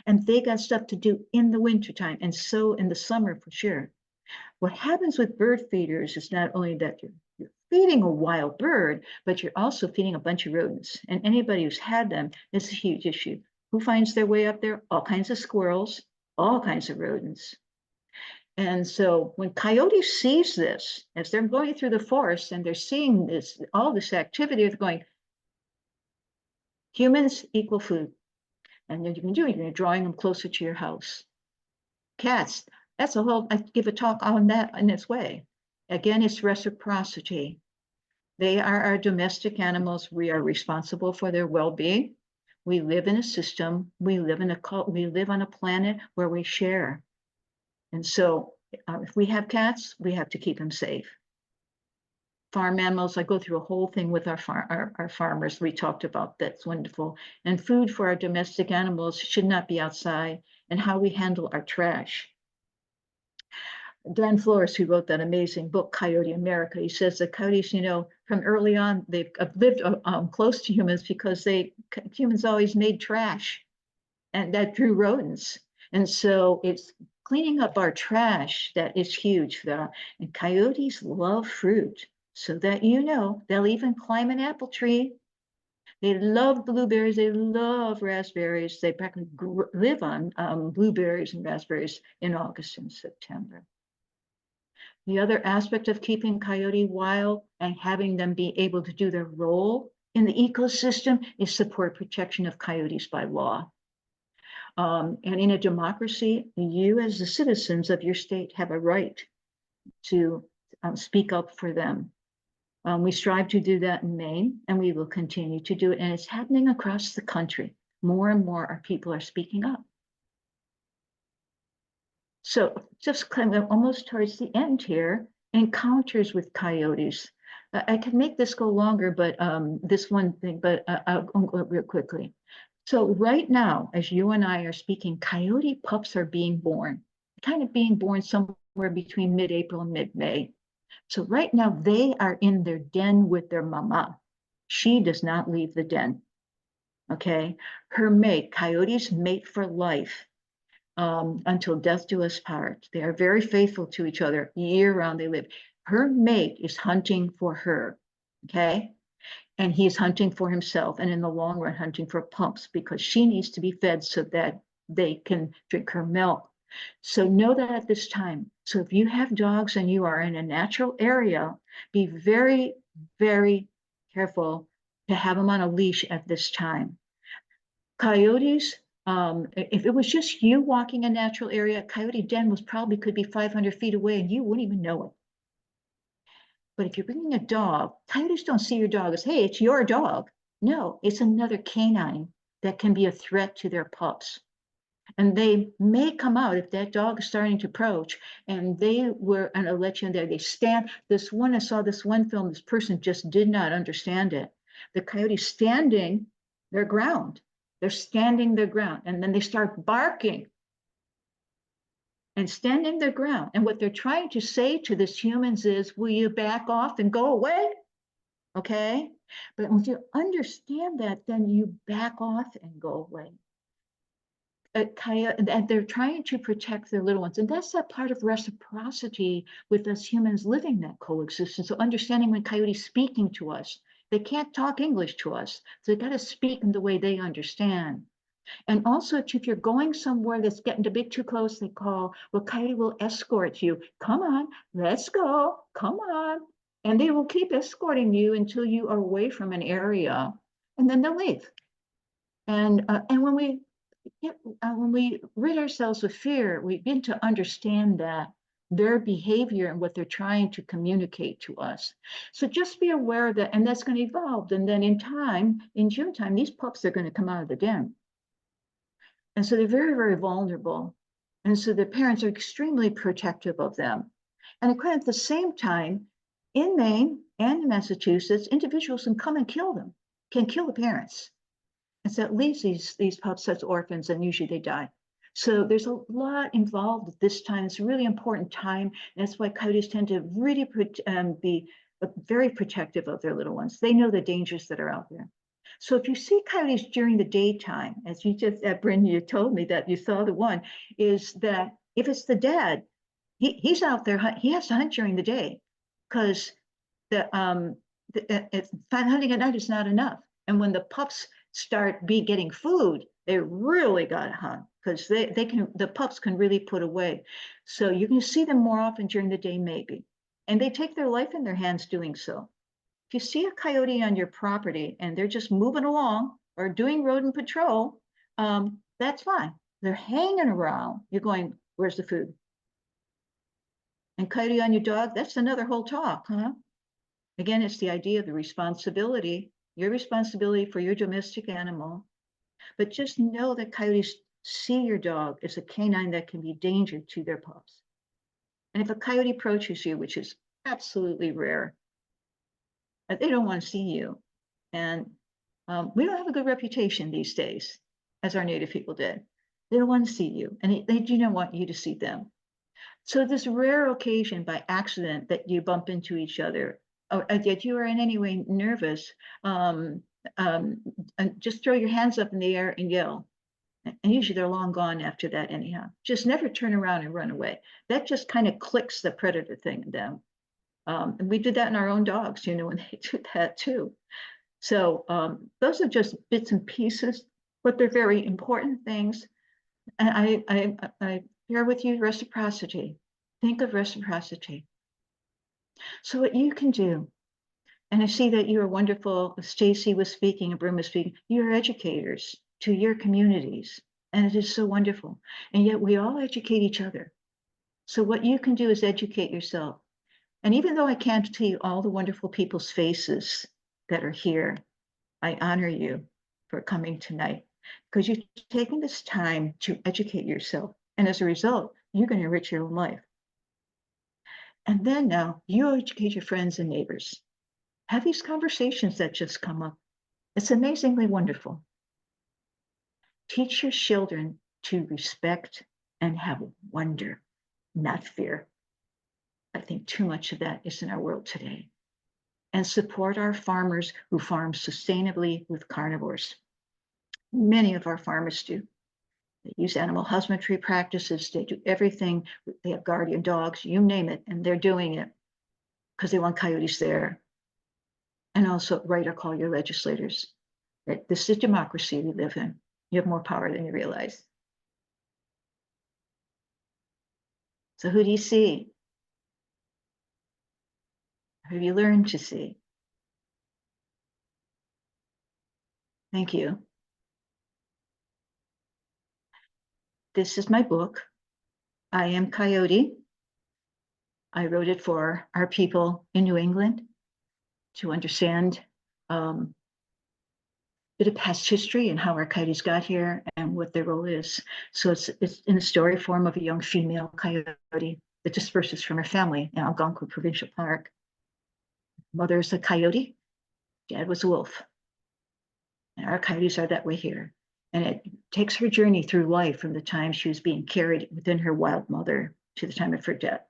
And they got stuff to do in the wintertime, and so in the summer for sure. What happens with bird feeders is not only that you're feeding a wild bird, but you're also feeding a bunch of rodents. And anybody who's had them, it's a huge issue. Who finds their way up there? All kinds of squirrels, all kinds of rodents. And so when Coyote sees this, as they're going through the forest and they're seeing this, all this activity, they're going, humans equal food. And then you can do it, you're drawing them closer to your house. Cats, that's a whole, I give a talk on that in its way. Again, it's reciprocity. They are our domestic animals. We are responsible for their well-being. We live in a system. We live on a planet where we share. And so if we have cats, we have to keep them safe. Farm animals, I go through a whole thing with our farmers. We talked about that's wonderful. And food for our domestic animals should not be outside, and how we handle our trash. Glenn Flores, who wrote that amazing book, Coyote America, he says that coyotes, from early on, they've lived close to humans because humans always made trash, and that drew rodents. And so it's cleaning up our trash that is huge for them. And coyotes love fruit, so that they'll even climb an apple tree. They love blueberries. They love raspberries. They practically live on blueberries and raspberries in August and September. The other aspect of keeping coyote wild and having them be able to do their role in the ecosystem is support protection of coyotes by law. And in a democracy, you as the citizens of your state have a right to speak up for them. We strive to do that in Maine, and we will continue to do it. And it's happening across the country. More and more our people are speaking up. So just kind of almost towards the end here, encounters with coyotes. I could make this go longer, but this one thing, but I'll go real quickly. So right now, as you and I are speaking, coyote pups are being born, kind of being born somewhere between mid-April and mid-May. So right now they are in their den with their mama. She does not leave the den, okay? Her mate, coyotes mate for life. Until death do us part. They are very faithful to each other year round. They live. Her mate is hunting for her, okay? And he's hunting for himself, and in the long run, hunting for pups, because she needs to be fed so that they can drink her milk. So know that at this time. So if you have dogs and you are in a natural area, be very, very careful to have them on a leash at this time. Coyotes, if it was just you walking a natural area, coyote den could be 500 feet away and you wouldn't even know it. But if you're bringing a dog, coyotes don't see your dog as, hey, it's your dog. No, it's another canine that can be a threat to their pups. And they may come out if that dog is starting to approach, and I'll let you in there, they stand. I saw this one film, this person just did not understand it. The coyote's standing their ground. They're standing their ground, and then they start barking and standing their ground. And what they're trying to say to this humans is, will you back off and go away? Okay? But if you understand that, then you back off and go away. And they're trying to protect their little ones. And that's that part of reciprocity with us humans living that coexistence. So understanding when coyotes speaking to us, they can't talk English to us. So they got to speak in the way they understand. And also, if you're going somewhere that's getting a bit too close, they call, well, coyote will escort you. Come on, let's go. Come on. And they will keep escorting you until you are away from an area, and then they'll leave. And when we rid ourselves of fear, we begin to understand that their behavior and what they're trying to communicate to us. So just be aware of that, and that's going to evolve. And then in June time, these pups are going to come out of the den. And so they're very, very vulnerable. And so the parents are extremely protective of them. And at the same time, in Maine and in Massachusetts, individuals can come and kill them, can kill the parents. And so it leaves these pups as orphans, and usually they die. So there's a lot involved at this time. It's a really important time. And that's why coyotes tend to really be very protective of their little ones. They know the dangers that are out there. So if you see coyotes during the daytime, as you just, Bryn, you told me that you saw the one, is that if it's the dad, he's out there, he has to hunt during the day because hunting at night is not enough. And when the pups start getting food, they really got to hunt because the pups can really put away. So you can see them more often during the day, maybe. And they take their life in their hands doing so. If you see a coyote on your property and they're just moving along or doing rodent patrol, that's fine. They're hanging around. You're going, where's the food? And coyote on your dog, that's another whole talk, huh? Again, it's the idea of the responsibility, your responsibility for your domestic animal. But just know that coyotes see your dog as a canine that can be danger to their pups. And if a coyote approaches you, which is absolutely rare, they don't want to see you. And we don't have a good reputation these days, as our native people did. They don't want to see you, and they do not want you to see them. So this rare occasion by accident that you bump into each other, or that you are in any way nervous, and just throw your hands up in the air and yell. And usually they're long gone after that anyhow. Just never turn around and run away. That just kind of clicks the predator thing in them. And we did that in our own dogs, when they do that too. So those are just bits and pieces, but they're very important things. And I share with you reciprocity. Think of reciprocity. So what you can do, and I see that you are wonderful. Stacy was speaking and Brim was speaking. You're educators to your communities, and it is so wonderful. And yet we all educate each other. So what you can do is educate yourself. And even though I can't see all the wonderful people's faces that are here, I honor you for coming tonight because you've taken this time to educate yourself. And as a result, you're going to enrich your own life. And then now you educate your friends and neighbors. Have these conversations that just come up. It's amazingly wonderful. Teach your children to respect and have wonder, not fear. I think too much of that is in our world today. And support our farmers who farm sustainably with carnivores. Many of our farmers do. They use animal husbandry practices. They do everything. They have guardian dogs, you name it, and they're doing it because they want coyotes there. And also write or call your legislators. That this is democracy we live in. You have more power than you realize. So who do you see? Who have you learned to see? Thank you. This is my book. I Am Coyote. I wrote it for our people in New England to understand a bit of past history and how our coyotes got here and what their role is. So it's in the story form of a young female coyote that disperses from her family in Algonquin Provincial Park. Mother is a coyote, dad was a wolf. And our coyotes are that way here. And it takes her journey through life from the time she was being carried within her wild mother to the time of her death.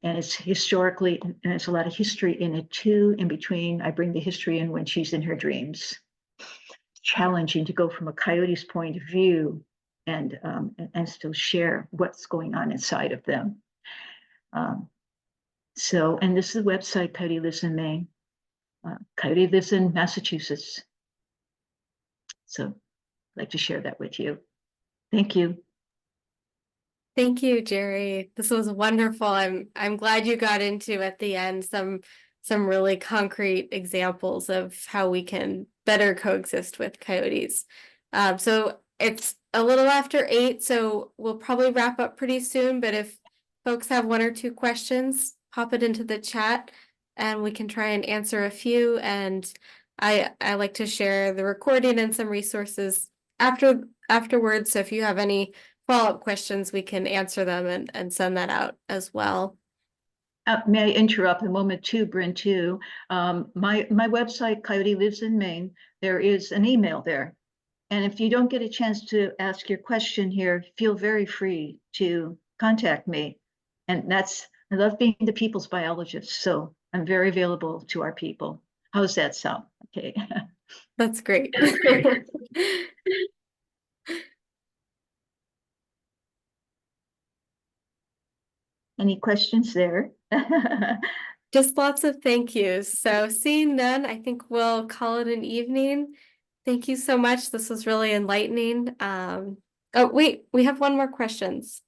And it's historically, and it's a lot of history in it too. In between, I bring the history in when she's in her dreams. Challenging to go from a coyote's point of view and still share what's going on inside of them. So, and this is the website, Coyote lives in Maine. Coyote lives in Massachusetts. So I'd like to share that with you. Thank you. Thank you, Geri. This was wonderful. I'm glad you got into at the end some really concrete examples of how we can better coexist with coyotes. So it's a little after 8, so we'll probably wrap up pretty soon. But if folks have 1 or 2 questions, pop it into the chat and we can try and answer a few. And I like to share the recording and some resources afterwards. So if you have any follow-up questions, we can answer them and send that out as well. May I interrupt a moment too, Bryn, too? My website, Coyote Lives in Maine, there is an email there. And if you don't get a chance to ask your question here, feel very free to contact me. And I love being the people's biologist, so I'm very available to our people. How's that sound? Okay. That's great. Any questions there? Just lots of thank yous. So seeing none, I think we'll call it an evening. Thank you so much. This was really enlightening. Oh, wait, we have one more questions.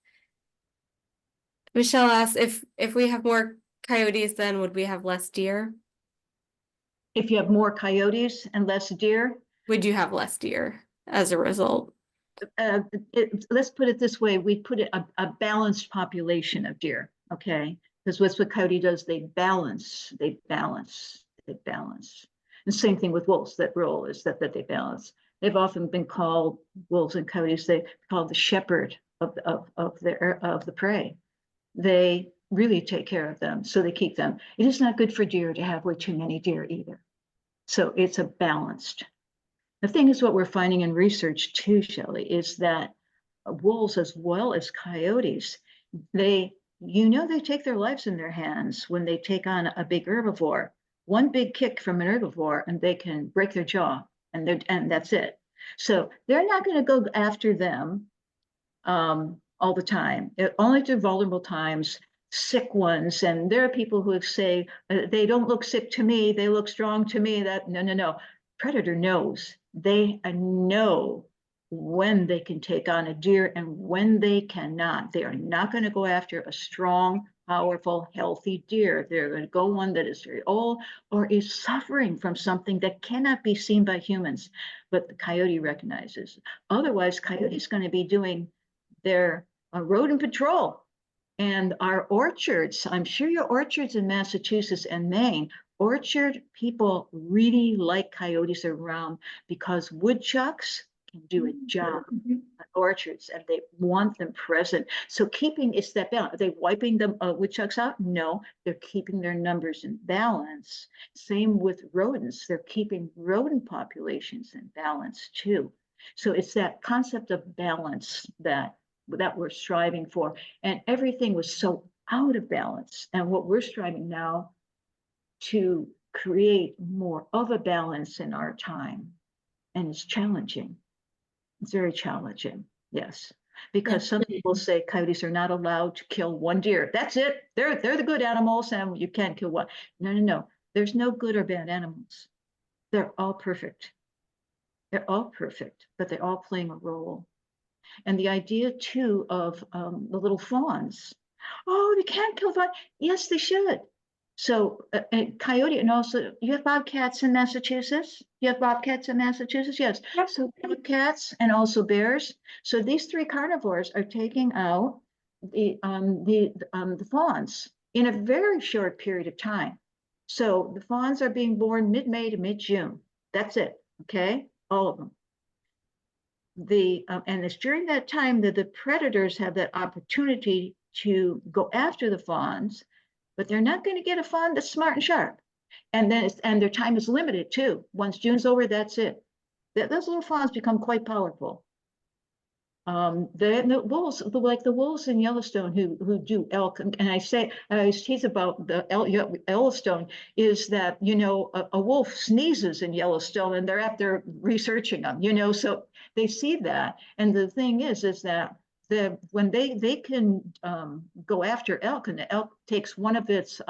Michelle asked if we have more coyotes, then would we have less deer? If you have more coyotes and less deer, Would you have less deer as a result? let's put it this way, we put a balanced population of deer, okay? Because what's what coyote does, they balance. And same thing with wolves, that role is that they balance. They've often been called, wolves and coyotes, they called the shepherd of the prey. They really take care of them, so they keep them. It is not good for deer to have way too many deer either. So it's a balanced. The thing is, what we're finding in research too, Shelley, is that wolves as well as coyotes, they take their lives in their hands when they take on a big herbivore. One big kick from an herbivore and they can break their jaw, and that's it. So they're not going to go after them all the time. Only through vulnerable times, sick ones. And there are people who say they don't look sick to me, they look strong to me. That no. Predator knows. They know when they can take on a deer and when they cannot. They are not going to go after a strong, powerful, healthy deer. They're going to go one that is very old or is suffering from something that cannot be seen by humans, but the coyote recognizes. Otherwise, coyote is going to be doing their rodent patrol. And our orchards, I'm sure your orchards in Massachusetts and Maine, orchard people really like coyotes around because woodchucks can do a job on orchards and they want them present. So it's that balance. Are they wiping the woodchucks out? No, they're keeping their numbers in balance. Same with rodents. They're keeping rodent populations in balance too. So it's that concept of balance that we're striving for. And everything was so out of balance. And what we're striving now to create more of a balance in our time. And it's challenging. It's very challenging, yes. Because some people say coyotes are not allowed to kill one deer. That's it. They're the good animals and you can't kill one. No. There's no good or bad animals. They're all perfect. They're all perfect, but they're all playing a role. And the idea too of the little fawns. Oh, they can't kill fawn. Yes, they should. So coyote, and also you have bobcats in Massachusetts. You have bobcats in Massachusetts, yes. Yep. So bobcats and also bears. So these three carnivores are taking out the fawns in a very short period of time. So the fawns are being born mid-May to mid-June. That's it. Okay, all of them. And it's during that time that the predators have that opportunity to go after the fawns, but they're not going to get a fawn that's smart and sharp. And their time is limited too. Once June's over, that's it. Those little fawns become quite powerful. The wolves, like the wolves in Yellowstone who do elk, and I always tease about the Yellowstone is that a wolf sneezes in Yellowstone and they're after researching them, so they see that. And the thing is that when they can go after elk and the elk takes one of its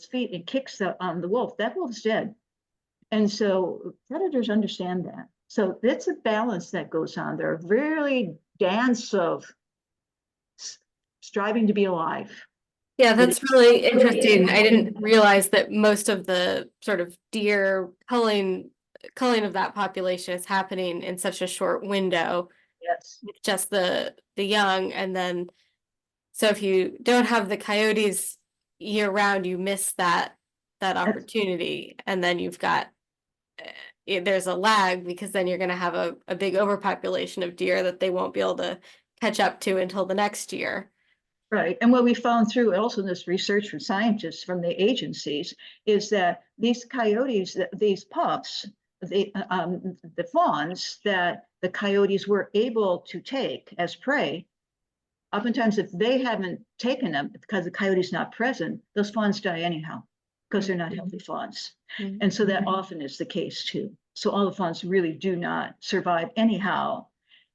feet and kicks on the wolf, that wolf's dead. And so predators understand that. So it's a balance that goes on. They're really dance of striving to be alive. Yeah, that's really interesting. I didn't realize that most of the sort of deer culling of that population is happening in such a short window. Yes. Just the young, and then so if you don't have the coyotes year round, you miss that opportunity, and then you've got there's a lag because then you're going to have a big overpopulation of deer that they won't be able to catch up to until the next year. Right. And what we found through also this research from scientists from the agencies is that these coyotes, these pups, the fawns that the coyotes were able to take as prey, oftentimes if they haven't taken them because the coyote's not present, those fawns die anyhow because they're not healthy fawns. And so that often is the case too. So all the fawns really do not survive anyhow.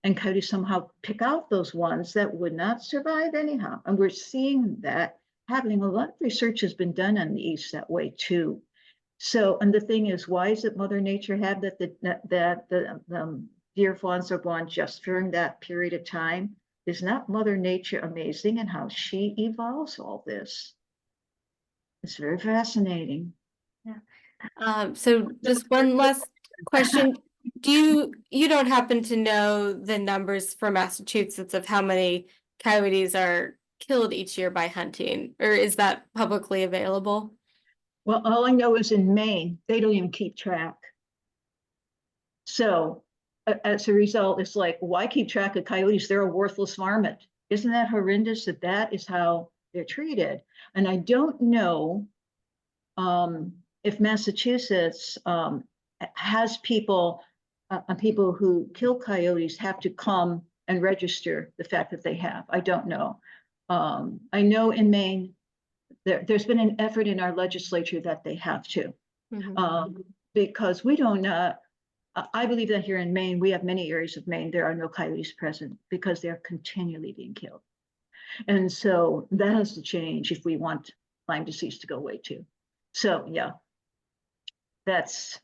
And coyotes somehow pick out those ones that would not survive anyhow. And we're seeing that happening. A lot of research has been done on the East that way too. So, and the thing is, why is it Mother Nature have that the deer fawns are born just during that period of time? Is not Mother Nature amazing in how she evolves all this? It's very fascinating. So just one last question. You don't happen to know the numbers for Massachusetts of how many coyotes are killed each year by hunting, or is that publicly available? Well, all I know is in Maine, they don't even keep track. So as a result, it's like, why keep track of coyotes? They're a worthless varmint. Isn't that horrendous that that is how they're treated? And I don't know if Massachusetts has people who kill coyotes have to come and register the fact that they have. I don't know. I know in Maine, there's been an effort in our legislature that they have to, because we don't, I believe that here in Maine, we have many areas of Maine, there are no coyotes present because they're continually being killed. And so that has to change if we want Lyme disease to go away too. So yeah, that's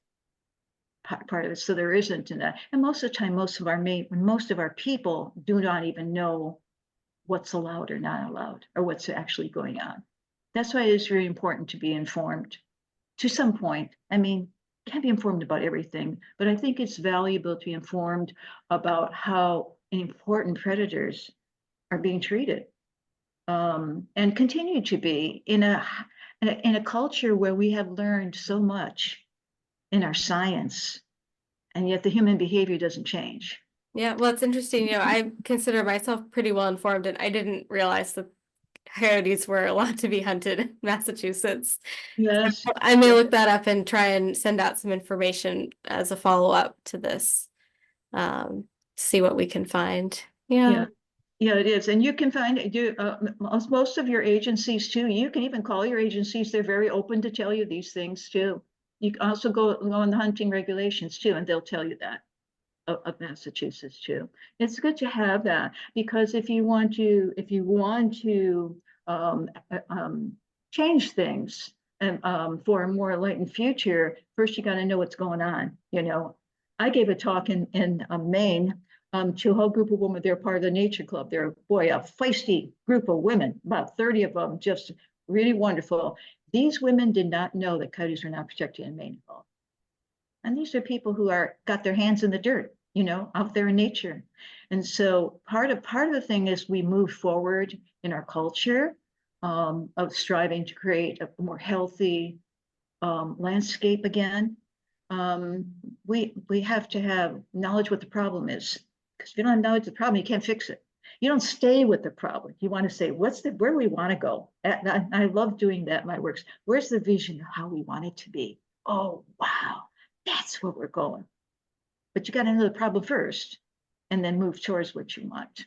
part of it. So there isn't in that. And most of the time, most of our people do not even know what's allowed or not allowed or what's actually going on. That's why it is really important to be informed to some point. I mean, can't be informed about everything, but I think it's valuable to be informed about how important predators are being treated, and continue to be in a culture where we have learned so much in our science, and yet the human behavior doesn't change. Yeah, well, it's interesting. I consider myself pretty well informed, and I didn't realize that coyotes were allowed to be hunted in Massachusetts. Yes. So I may look that up and try and send out some information as a follow-up to this. See what we can find. Yeah, it is. And you can find most of your agencies too. You can even call your agencies. They're very open to tell you these things too. You can also go on the hunting regulations too, and they'll tell you that of Massachusetts too. It's good to have that because if you want to change things and for a more enlightened future, first you got to know what's going on. I gave a talk in Maine to a whole group of women. They're part of the Nature Club. They're, boy, a feisty group of women, about 30 of them, just really wonderful. These women did not know that coyotes are not protected in Maine at all. And these are people who got their hands in the dirt, out there in nature. And so part of the thing is we move forward in our culture of striving to create a more healthy landscape again. We have to have knowledge what the problem is. Because if you don't have knowledge of the problem, you can't fix it. You don't stay with the problem. You want to say, where do we want to go? And I love doing that in my works. Where's the vision of how we want it to be? Oh, wow, that's where we're going. But you got to know the problem first and then move towards what you want.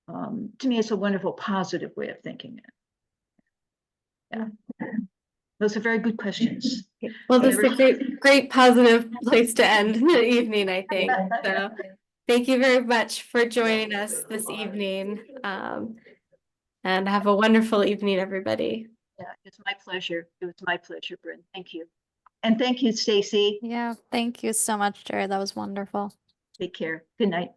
To me, it's a wonderful, positive way of thinking it. Yeah. Those are very good questions. Well, this is a great positive place to end the evening, I think. So thank you very much for joining us this evening. And have a wonderful evening, everybody. Yeah, it's my pleasure. It was my pleasure, Bryn. Thank you. And thank you, Stacy. Yeah, thank you so much, Jared. That was wonderful. Take care. Good night.